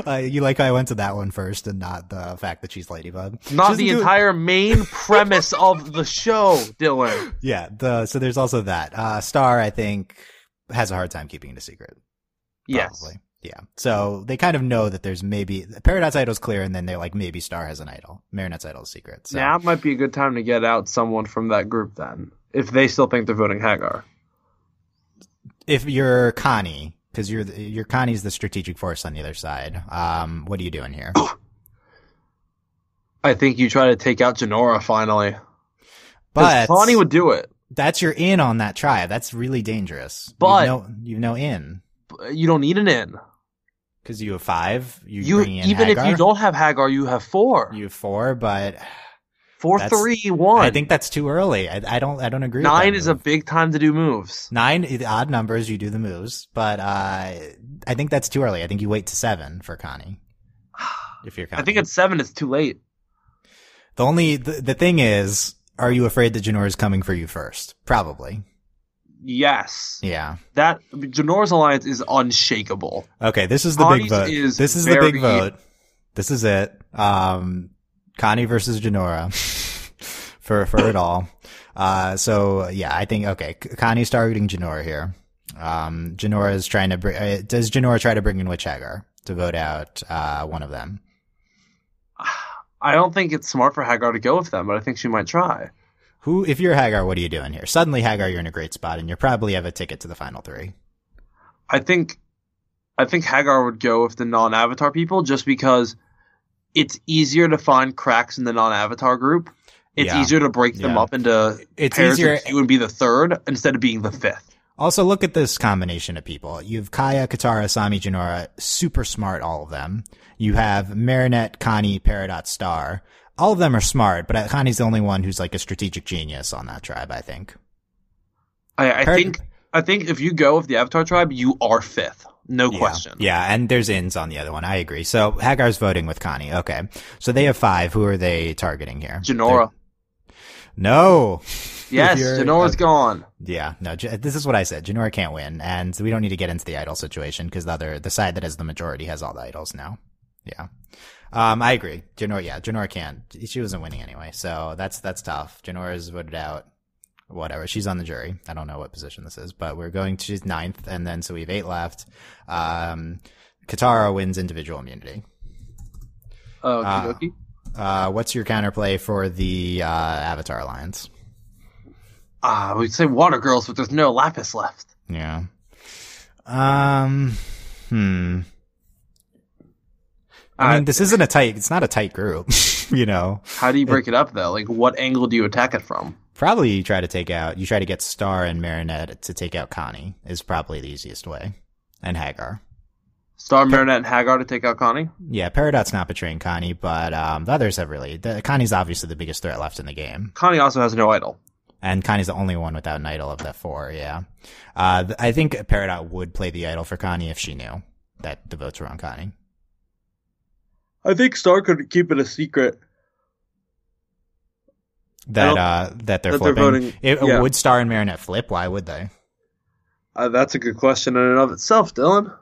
You like how I went to that one first and not the fact that she's Ladybug. Not the entire main premise of the show, Dylan. Yeah. So there's also that. Star, I think, has a hard time keeping it a secret. Yes. Probably. Yeah. So they kind of know that there's maybe Peridot's idol's clear, and then they're like, maybe Star has an idol. Marinette's idol's secret. So. Now might be a good time to get out someone from that group then, if they still think they're voting Hagar. If you're Connie, because you're Connie's the strategic force on the other side. What are you doing here? I think you try to take out Janora finally. But Connie would do it. That's your in on that tribe. That's really dangerous. But you've no in. You don't need an in. Because you have 5. Even Hagar? If you don't have Hagar, you have 4. You have 4, but 4, 3, 1. I think that's too early. I don't agree. 9 is a big time to do moves. 9, the odd numbers, you do the moves, but I think that's too early. I think you wait to 7 for Connie. If you're Connie. I think at 7 it's too late. The thing is, are you afraid that Janora is coming for you first? Probably. Yes. Yeah. That Janora's alliance is unshakable. Okay, this is the big vote. This is the big vote. This is it. Connie versus Janora for it all. So yeah, I think okay. Connie's targeting Janora here. Janora is trying to bring. Does Janora try to bring in Witch Hagar to vote out one of them? I don't think it's smart for Hagar to go with them, but I think she might try. If you're Hagar, what are you doing here? Suddenly, Hagar, you're in a great spot, and you probably have a ticket to the final 3. I think Hagar would go with the non-Avatar people just because it's easier to find cracks in the non-Avatar group. It's easier to break them up into pairs of 2 and be the 3rd instead of being the 5th. Also, look at this combination of people. You have Kaya, Katara, Sami, Janora, super smart, all of them. You have Marinette, Connie, Peridot, Star. All of them are smart, but Connie's the only one who's like a strategic genius on that tribe, I think. I think if you go with the Avatar tribe, you are 5th. No question. Yeah, and there's ins on the other one. I agree. So Hagar's voting with Connie. Okay. So they have 5. Who are they targeting here? Janora. No. Yes, Janora's gone. Yeah, no, this is what I said. Janora can't win, and we don't need to get into the idol situation because the side that has the majority has all the idols now. Yeah. I agree. Janora can't. She wasn't winning anyway, so that's tough. Janora's voted out. Whatever. She's on the jury. I don't know what position this is, but she's 9th, and then so we have 8 left. Katara wins individual immunity. Okey-dokey. What's your counterplay for the Avatar Alliance? We'd say Water Girls, but there's no Lapis left. Yeah. I mean, this isn't it's not a tight group, you know. How do you break it up, though? Like, what angle do you attack it from? Probably you try to get Star and Marinette to take out Connie is probably the easiest way. And Hagar. Star, Marinette, and Hagar to take out Connie? Yeah, Peridot's not betraying Connie, but the others have really. Connie's obviously the biggest threat left in the game. Connie also has no idol. And Connie's the only one without an idol of the 4, yeah. I think Peridot would play the idol for Connie if she knew that the votes were on Connie. I think Star could keep it a secret. That they're flipping. Would Star and Marinette flip? Why would they? That's a good question in and of itself, Dylan.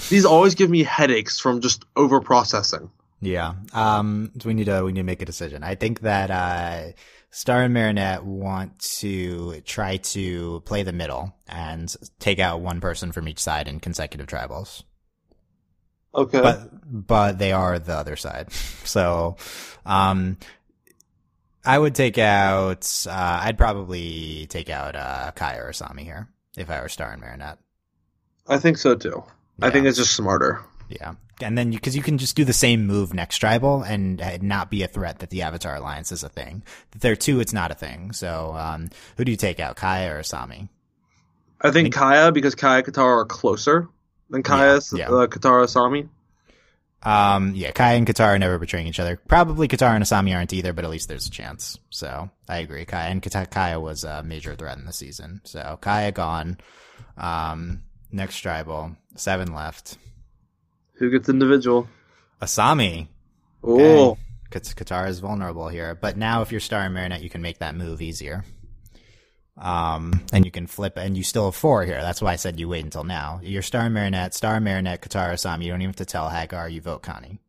These always give me headaches from just over processing. Yeah. So we need to make a decision. I think that Star and Marinette want to try to play the middle and take out one person from each side in consecutive tribals. Okay. But they are the other side. So, I would I'd probably take out Kaya or Sami here if I were Star and Marinette. I think so too. Yeah. I think it's just smarter. Yeah. And then because you can just do the same move next tribal and not be a threat that the Avatar Alliance is a thing. If they're 2, it's not a thing. So, who do you take out, Kaya or Sami? I think Kaya, because Kaya and Katara are closer than Katara Sami. Yeah, Kaya and Katara are never betraying each other. Probably Katara and Asami aren't either, but at least there's a chance. So I agree. Kaya was a major threat in the season. So Kaya gone. Next tribal, 7 left. Who gets individual? Asami. Oh. Okay. Katara is vulnerable here, but now if you're Star and Marinette, you can make that move easier. And you can flip, and you still have 4 here. That's why I said you wait until now. You're Star and Marinette, Katara, Asami. You don't even have to tell Hagar. You vote Connie.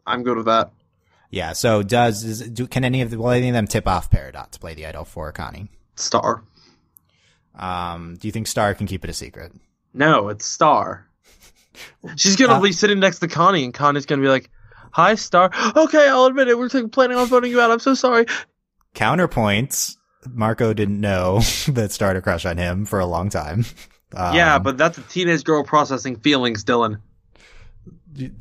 I'm good with that. Yeah. So can any of them tip off Peridot to play the idol for Connie? Star. Do you think Star can keep it a secret? No, it's Star. She's gonna be sitting next to Connie, and Connie's gonna be like, "Hi, Star. Okay, I'll admit it. We're planning on voting you out. I'm so sorry." Counterpoints. Marco didn't know that Star had a crush on him for a long time. Yeah, but that's a teenage girl processing feelings, Dylan.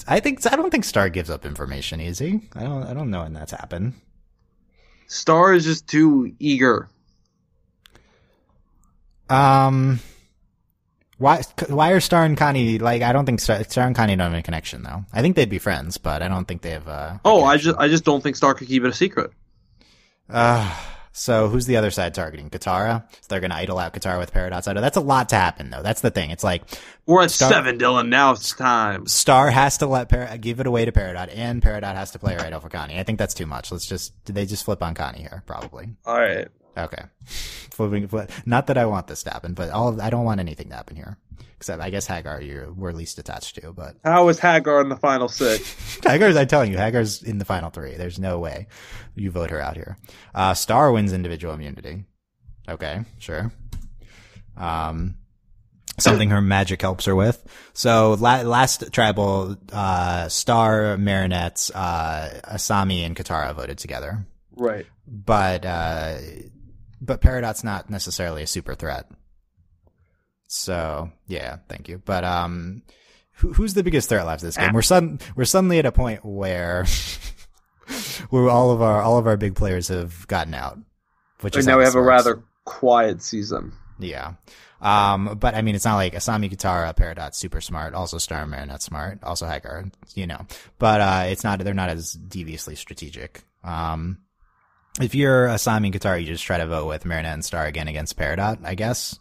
I don't think Star gives up information easy. I don't know when that's happened. Star is just too eager. Why are Star and Connie, like, I don't think Star and Connie don't have a connection, though. I think they'd be friends, but I don't think they have I just don't think Star could keep it a secret. So who's the other side targeting? Katara? So they're gonna idle out Katara with Peridot's idol. That's a lot to happen, though. That's the thing. It's like we're at 7, Dylan. Now it's time. Star has to give it away to Peridot, and Peridot has to play her idol for Connie. I think that's too much. Did they just flip on Connie here? Probably. All right. Okay. Not that I want this to happen, but I don't want anything to happen here. Except, I guess Hagar we're least attached to, but. How is Hagar in the final 6? I'm telling you, Hagar's in the final 3. There's no way you vote her out here. Star wins individual immunity. Okay, sure. Something her magic helps her with. So, last tribal, Star, Marinette, Asami, and Katara voted together. Right. But Peridot's not necessarily a super threat. So, yeah, thank you. But, who's the biggest threat left this game? We're suddenly at a point where all of our big players have gotten out. And now we have a rather quiet season. Yeah. But I mean, it's not like Asami, Katara, Peridot's super smart. Also Star and Marinette's smart. Also Hagar, But, they're not as deviously strategic. If you're Asami and Katara, you just try to vote with Marinette and Star again against Peridot, I guess.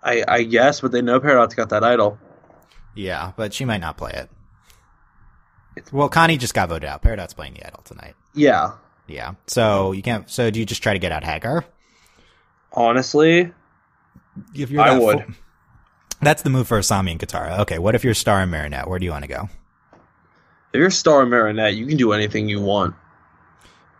I guess, but they know Peridot's got that idol. Yeah, but she might not play it. Well, Connie just got voted out. Peridot's playing the idol tonight. Yeah. Yeah. So you can't. So do you just try to get out Hagar? Honestly, if you're I would. That's the move for Asami and Katara. Okay, what if you're Star and Marinette? Where do you want to go? If you're Star and Marinette, you can do anything you want.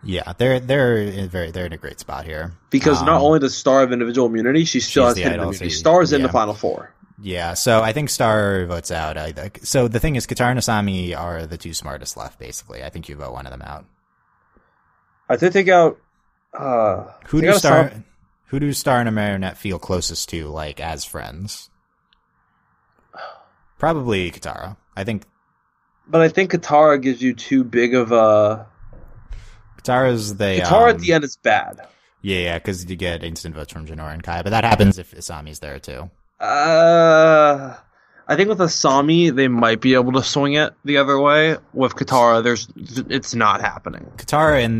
Yeah, they're in a great spot here. Because not only does Star have individual immunity, she still has hidden immunity. Star's in the final 4. Yeah, so I think Star votes out. So the thing is, Katara and Asami are the 2 smartest left, basically. I think you vote one of them out. I think take out. Who do Star and Marinette feel closest to, like, as friends? Probably Katara. I think. But I think Katara gives you too big of a. Katara at the end is bad. Yeah, because you get instant votes from Jinora and Kaya, but that happens if Asami's there too. I think with Asami, they might be able to swing it the other way. With Katara, it's not happening. Katara in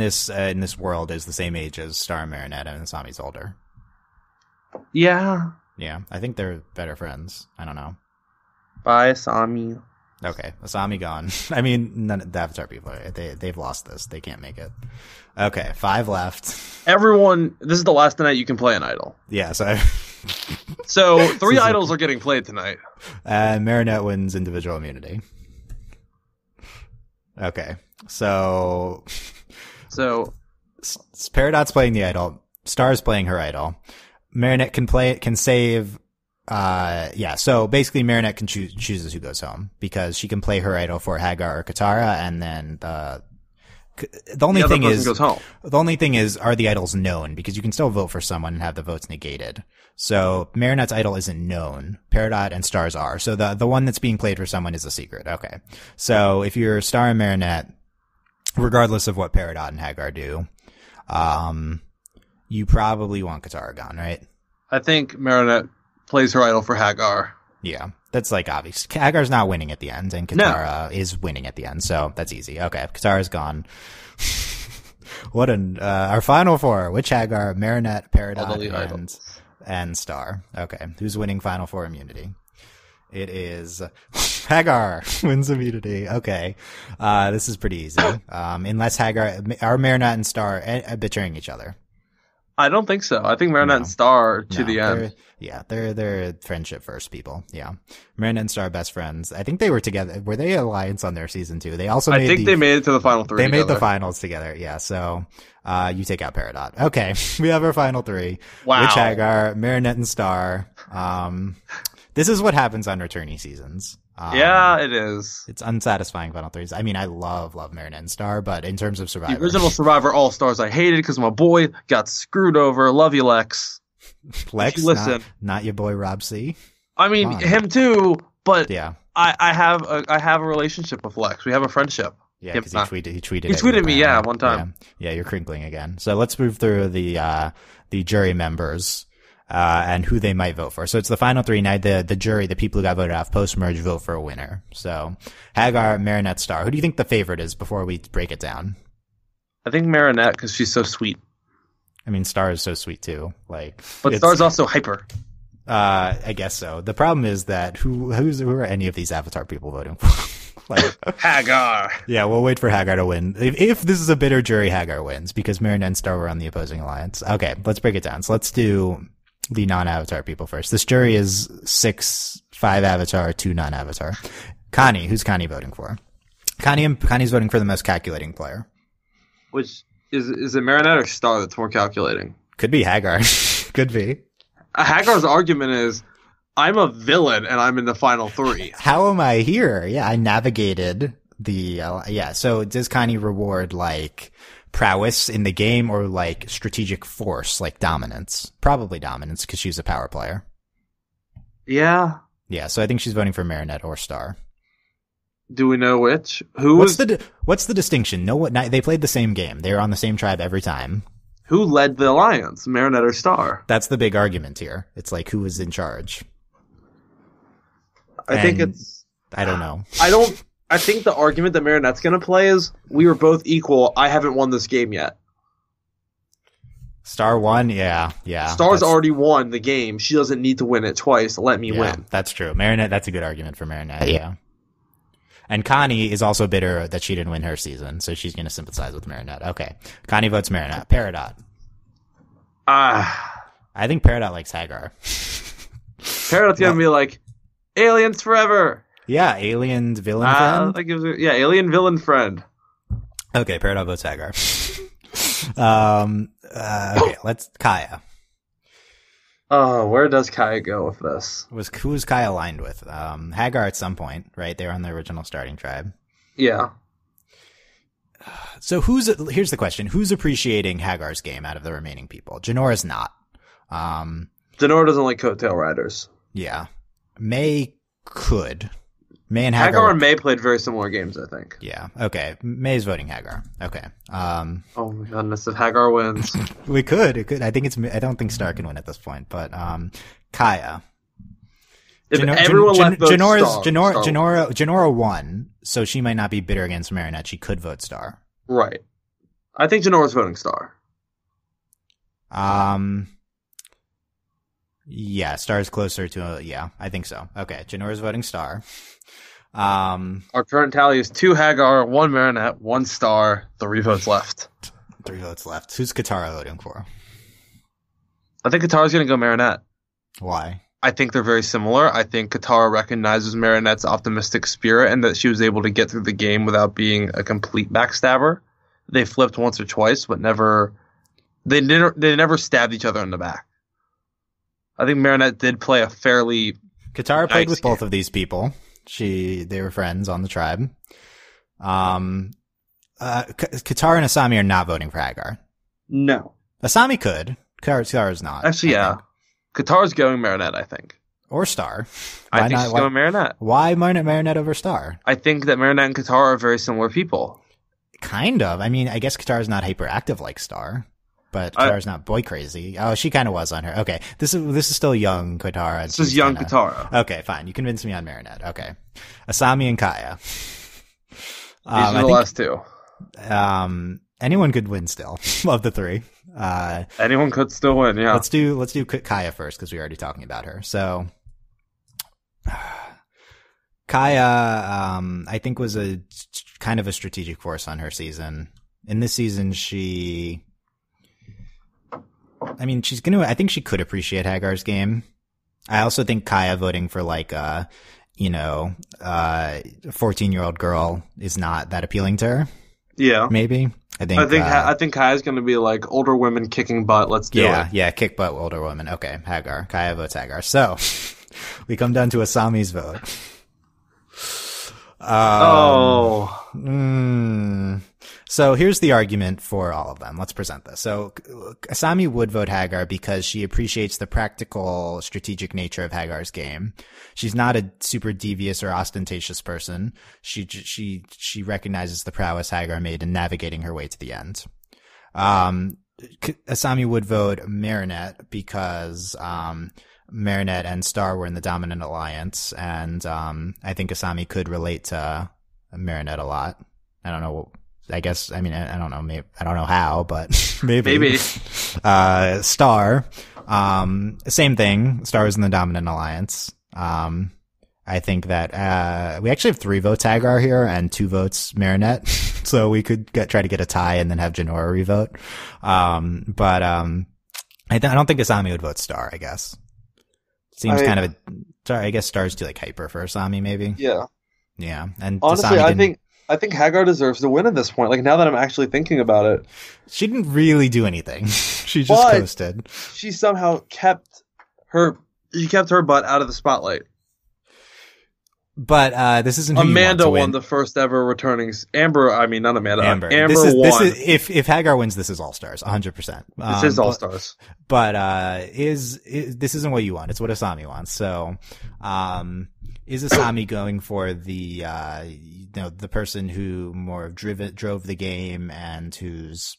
this world is the same age as Star and Marinette, and Asami's older. Yeah. Yeah, I think they're better friends. I don't know. Bye, Asami. Okay, Asami gone. I mean, none of the Avatar people, they've lost this. They can't make it. Okay, 5 left. Everyone, this is the last night you can play an idol. Yeah, so 3 idols are getting played tonight. Marinette wins individual immunity. Okay, so Peridot's playing the idol. Star's playing her idol. Marinette can save. So basically Marinette can chooses who goes home because she can play her idol for Hagar or Katara, and then the only thing is goes home. The only thing is, are the idols known? Because you can still vote for someone and have the votes negated. So Marinette's idol isn't known. Peridot and Star's are. So the one that's being played for someone is a secret. Okay. So if you're Star and Marinette, regardless of what Peridot and Hagar do, you probably want Katara gone, right? I think Marinette plays her idol for Hagar. Yeah. That's like obvious. Hagar's not winning at the end, and Katara is winning at the end, so that's easy. Okay, Katara's gone. Our final four: Witch, Hagar, Marinette, Peridot, and Star. Okay, who's winning final four immunity? It is Hagar wins immunity. Okay, this is pretty easy. Unless Hagar, are Marinette and Star betraying each other? I don't think so. I think Marinette and Star to the end. They're friendship first people. Yeah. Marinette and Star are best friends. I think they were together. Were they alliance on their season 2? They also I think they made it to the final 3 They together. made the finals together. Yeah. So, you take out Peridot. Okay. We have our final 3. Wow. Witch, Hagar, Marinette and Star. This is what happens on returnee seasons. Yeah, it is. It's unsatisfying final 3s. I mean, I love Marinette and Star, but in terms of Survivor. The original Survivor All-Stars I hated because my boy got screwed over. Love you, Lex. Lex, listen. Not your boy Rob C. I mean, him too, but yeah. I have a relationship with Lex. We have a friendship. Yeah, because he tweeted. He tweeted me, one time. Yeah, you're crinkling again. So let's move through the jury members. And who they might vote for. So it's the final 3. Now the jury, the people who got voted off post-merge, vote for a winner. So Hagar, Marinette, Star. Who do you think the favorite is before we break it down? I think Marinette because she's so sweet. I mean, Star is so sweet too. But Star's also hyper. I guess so. The problem is that who are any of these Avatar people voting for? Hagar. Yeah, we'll wait for Hagar to win. If this is a bitter jury, Hagar wins because Marinette and Star were on the opposing alliance. Okay, let's break it down. So let's do the non-Avatar people first. This jury is 5 Avatar, 2 non-Avatar. Connie, who's Connie voting for? Connie's voting for the most calculating player. Which is it Marinette or Star that's more calculating? Could be Hagar. Could be. Hagar's argument is, I'm a villain and I'm in the final 3. How am I here? Yeah, I navigated the, so does Connie reward, prowess in the game or strategic force, dominance? Probably dominance because she's a power player. Yeah. Yeah, so I think she's voting for Marinette or Star. Do we know which? What's the distinction? They played the same game. They were on the same tribe every time. Who led the alliance, Marinette or Star? That's the big argument here. It's who was in charge. I don't know. I think the argument that Marinette's going to play is, we were both equal. I haven't won this game yet. Star won? Yeah. Star's already won the game. She doesn't need to win it twice. Let me win. That's true. Marinette, that's a good argument for Marinette. Yeah. And Connie is also bitter that she didn't win her season, so she's going to sympathize with Marinette. Okay. Connie votes Marinette. Peridot. I think Peridot likes Hagar. Peridot's going to be like, aliens forever. Yeah, alien villain friend. Alien villain friend. Okay, Peridot votes Hagar. Okay, let's Kaya. Oh, where does Kaya go with this? Who was Kaya aligned with? Hagar at some point, right? They were on the original starting tribe. Yeah. So here's the question. Who's appreciating Hagar's game out of the remaining people? Janora's not. Janora doesn't like coattail riders. Yeah. May could. May and Hagar and May played very similar games, I think. Yeah. Okay. May's voting Hagar. Okay. Oh my goodness, if Hagar wins. It could. I don't think Star can win at this point, but, Kaya. If everyone left vote Janora won, so she might not be bitter against Marinette. She could vote Star. Right. I think Janora's voting Star. Yeah, Star's closer to I think so. Okay, Janora's voting Star. Our current tally is 2 Hagar, 1 Marinette, 1 Star, 3 votes left. 3 votes left. Who's Katara voting for? I think Katara's going to go Marinette. Why? I think they're very similar. I think Katara recognizes Marinette's optimistic spirit and that she was able to get through the game without being a complete backstabber. They flipped once or twice, but they never stabbed each other in the back. I think Marinette did play a fairly Katara played with both of these people. They were friends on the tribe. Katara and Asami are not voting for Hagar. No. Asami could. Katara's not. Actually, yeah. Katara's going Marinette, I think. Or Star. I think she's going Marinette. Why Marinette over Star? I think that Marinette and Katara are very similar people. Kind of. I mean, I guess Katara's not hyperactive like Star. But Katara's not boy crazy. Oh, she kind of was on her. Okay, this is still young Katara. This is young Katara. Okay, fine. You convinced me on Marinette. Okay, Asami and Kaya. These are the last two. Anyone could win still of the three. Anyone could still win. Yeah. Let's do Kaya first because we were already talking about her. So Kaya, I think was a kind of a strategic force on her season. In this season, I think she could appreciate Hagar's game. I also think Kaya voting for like 14-year-old girl is not that appealing to her. Yeah. Maybe. I think Kaya's going to be like older women kicking butt. Let's do it. Yeah, kick butt older women. Okay, Hagar. Kaya votes Hagar. So, we come down to Asami's vote. So here's the argument for all of them. Let's present this. So Asami would vote Hagar because she appreciates the practical, strategic nature of Hagar's game. She's not a super devious or ostentatious person. She recognizes the prowess Hagar made in navigating her way to the end. Asami would vote Marinette because Marinette and Star were in the dominant alliance, and I think Asami could relate to Marinette a lot. I don't know. I guess, I don't know. Maybe, I don't know how, but maybe. Star, same thing. Star is in the dominant alliance. I think that, we actually have 3 votes Hagar here and 2 votes Marinette. So we could try to get a tie and then have Jinora revote. I don't think Asami would vote Star, I guess. Seems I guess Star's too like hyper for Asami, maybe. Yeah. Yeah. And honestly, I think Hagar deserves to win at this point. Like, now that I'm actually thinking about it. She didn't really do anything. She just coasted. She somehow kept her butt out of the spotlight. But this isn't who Amanda you want to win. won the first ever returning. Amber won. This is if Hagar wins, this is All Stars, 100%. This is All Stars. But this isn't what you want. It's what Asami wants. So, is Asami going for the the person who more drove the game and who's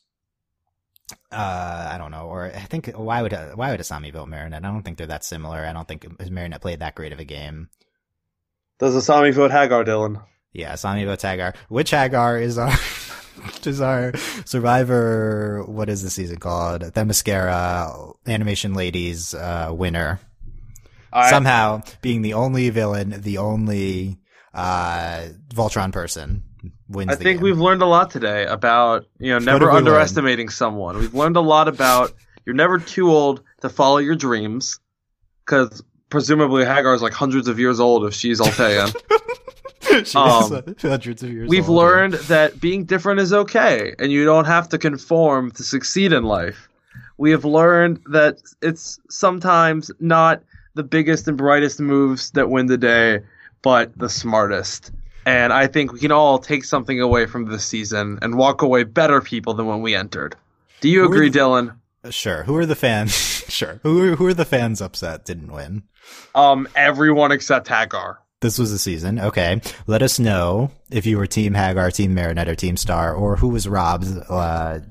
I don't know, or I think why would Asami vote Marinette? I don't think they're that similar. I don't think Marinette played that great of a game. Does Asami vote Hagar, Dylan? Yeah, Asami votes Hagar. Which Hagar is our Survivor? What is the season called? Themyscira Animation Ladies winner. Somehow being the only villain, the only Voltron person wins. I think we've learned a lot today about never underestimating someone. We've learned a lot about you're never too old to follow your dreams, because presumably Hagar is like hundreds of years old if she's Altean. She's hundreds of years old. We've learned that being different is okay, and you don't have to conform to succeed in life. We have learned that it's sometimes not the biggest and brightest moves that win the day, but the smartest. And I think we can all take something away from this season and walk away better people than when we entered. Do you agree, Dylan? Sure. Who are the fans? Sure. Who are the fans upset didn't win? Everyone except Hagar. This was the season. Okay. Let us know if you were Team Hagar, Team Marinette, or Team Star, or who was robbed,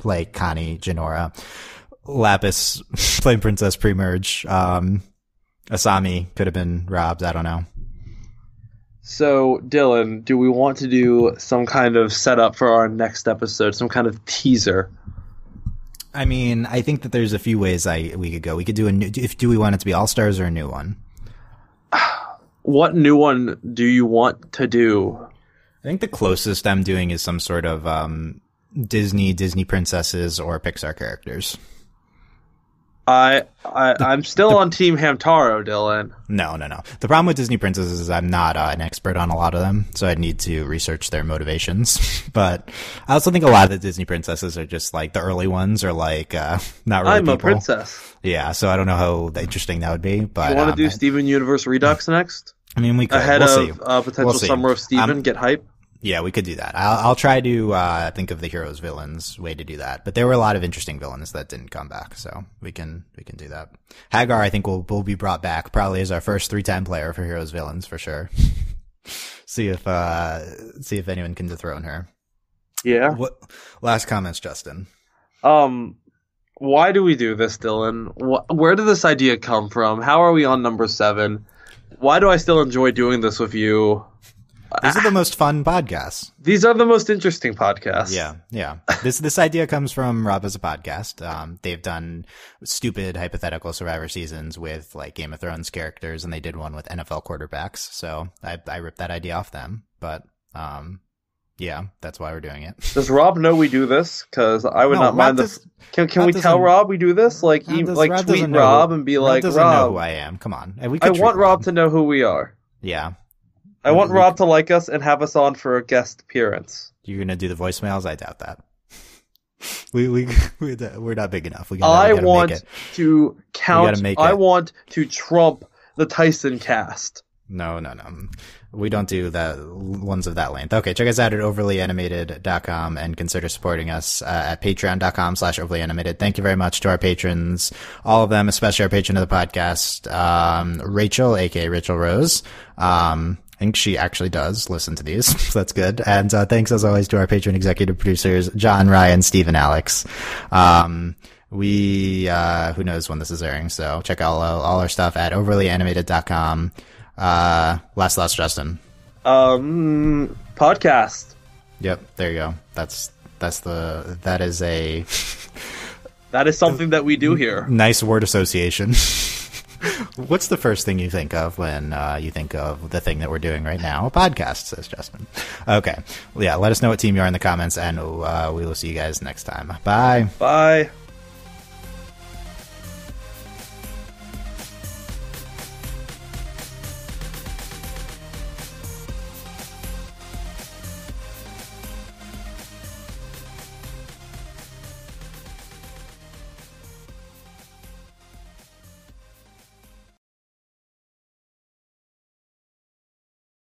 like Connie, Jinora, Lapis, Flame Princess pre-merge. Asami could have been robbed. I don't know. So, Dylan, do we want to do some kind of setup for our next episode? Some kind of teaser? I mean, I think that there's a few ways we could go. We could do do we want it to be All Stars or a new one? What new one do you want to do? I think the closest I'm doing is some sort of Disney princesses or Pixar characters. I'm still on Team Hamtaro, Dylan. No. The problem with Disney princesses is I'm not an expert on a lot of them, so I'd need to research their motivations. But I also think a lot of the Disney princesses are just like the early ones are like not really. I'm a princess. Yeah, so I don't know how interesting that would be. But you want to do Steven Universe Redux next? I mean, we could. Ahead of potential Summer of Steven, get hype. Yeah, we could do that. I'll try to think of the heroes villains way to do that. But there were a lot of interesting villains that didn't come back, so we can do that. Hagar, I think will be brought back probably as our first 3-time player for heroes villains for sure. see if anyone can dethrone her. Yeah. What last comments, Justin? Why do we do this, Dylan? Where did this idea come from? How are we on number 7? Why do I still enjoy doing this with you? These are the most fun podcasts. These are the most interesting podcasts. Yeah. This idea comes from Rob as a podcast. They've done stupid hypothetical Survivor seasons with like Game of Thrones characters, and they did one with NFL quarterbacks. So I ripped that idea off them. But yeah, that's why we're doing it. Does Rob know we do this? Because I would not mind this. Can we tell Rob we do this? Like tweet Rob and be like, Rob doesn't know who I am. Come on. I want Rob to know who we are. Yeah. I want Rob to like us and have us on for a guest appearance. You're gonna do the voicemails? I doubt that. We're not big enough. I want to count. I want to trump the Tyson cast. No. We don't do that ones of that length. Okay, check us out at overlyanimated.com and consider supporting us at patreon.com/overlyanimated. Thank you very much to our patrons, all of them, especially our patron of the podcast, Rachel, aka Rachel Rose. I think she actually does listen to these, so that's good. And thanks as always to our patron executive producers, John, Ryan, Steve, and Alex. Who knows when this is airing, so check out all our stuff at overlyanimated.com. Last thoughts, Justin. Podcast. Yep, there you go. That is something that we do here. Nice word association. What's the first thing you think of when you think of the thing that we're doing right now? A podcast, says Justin. Okay. Well, yeah, let us know what team you are in the comments, and we will see you guys next time. Bye. Bye.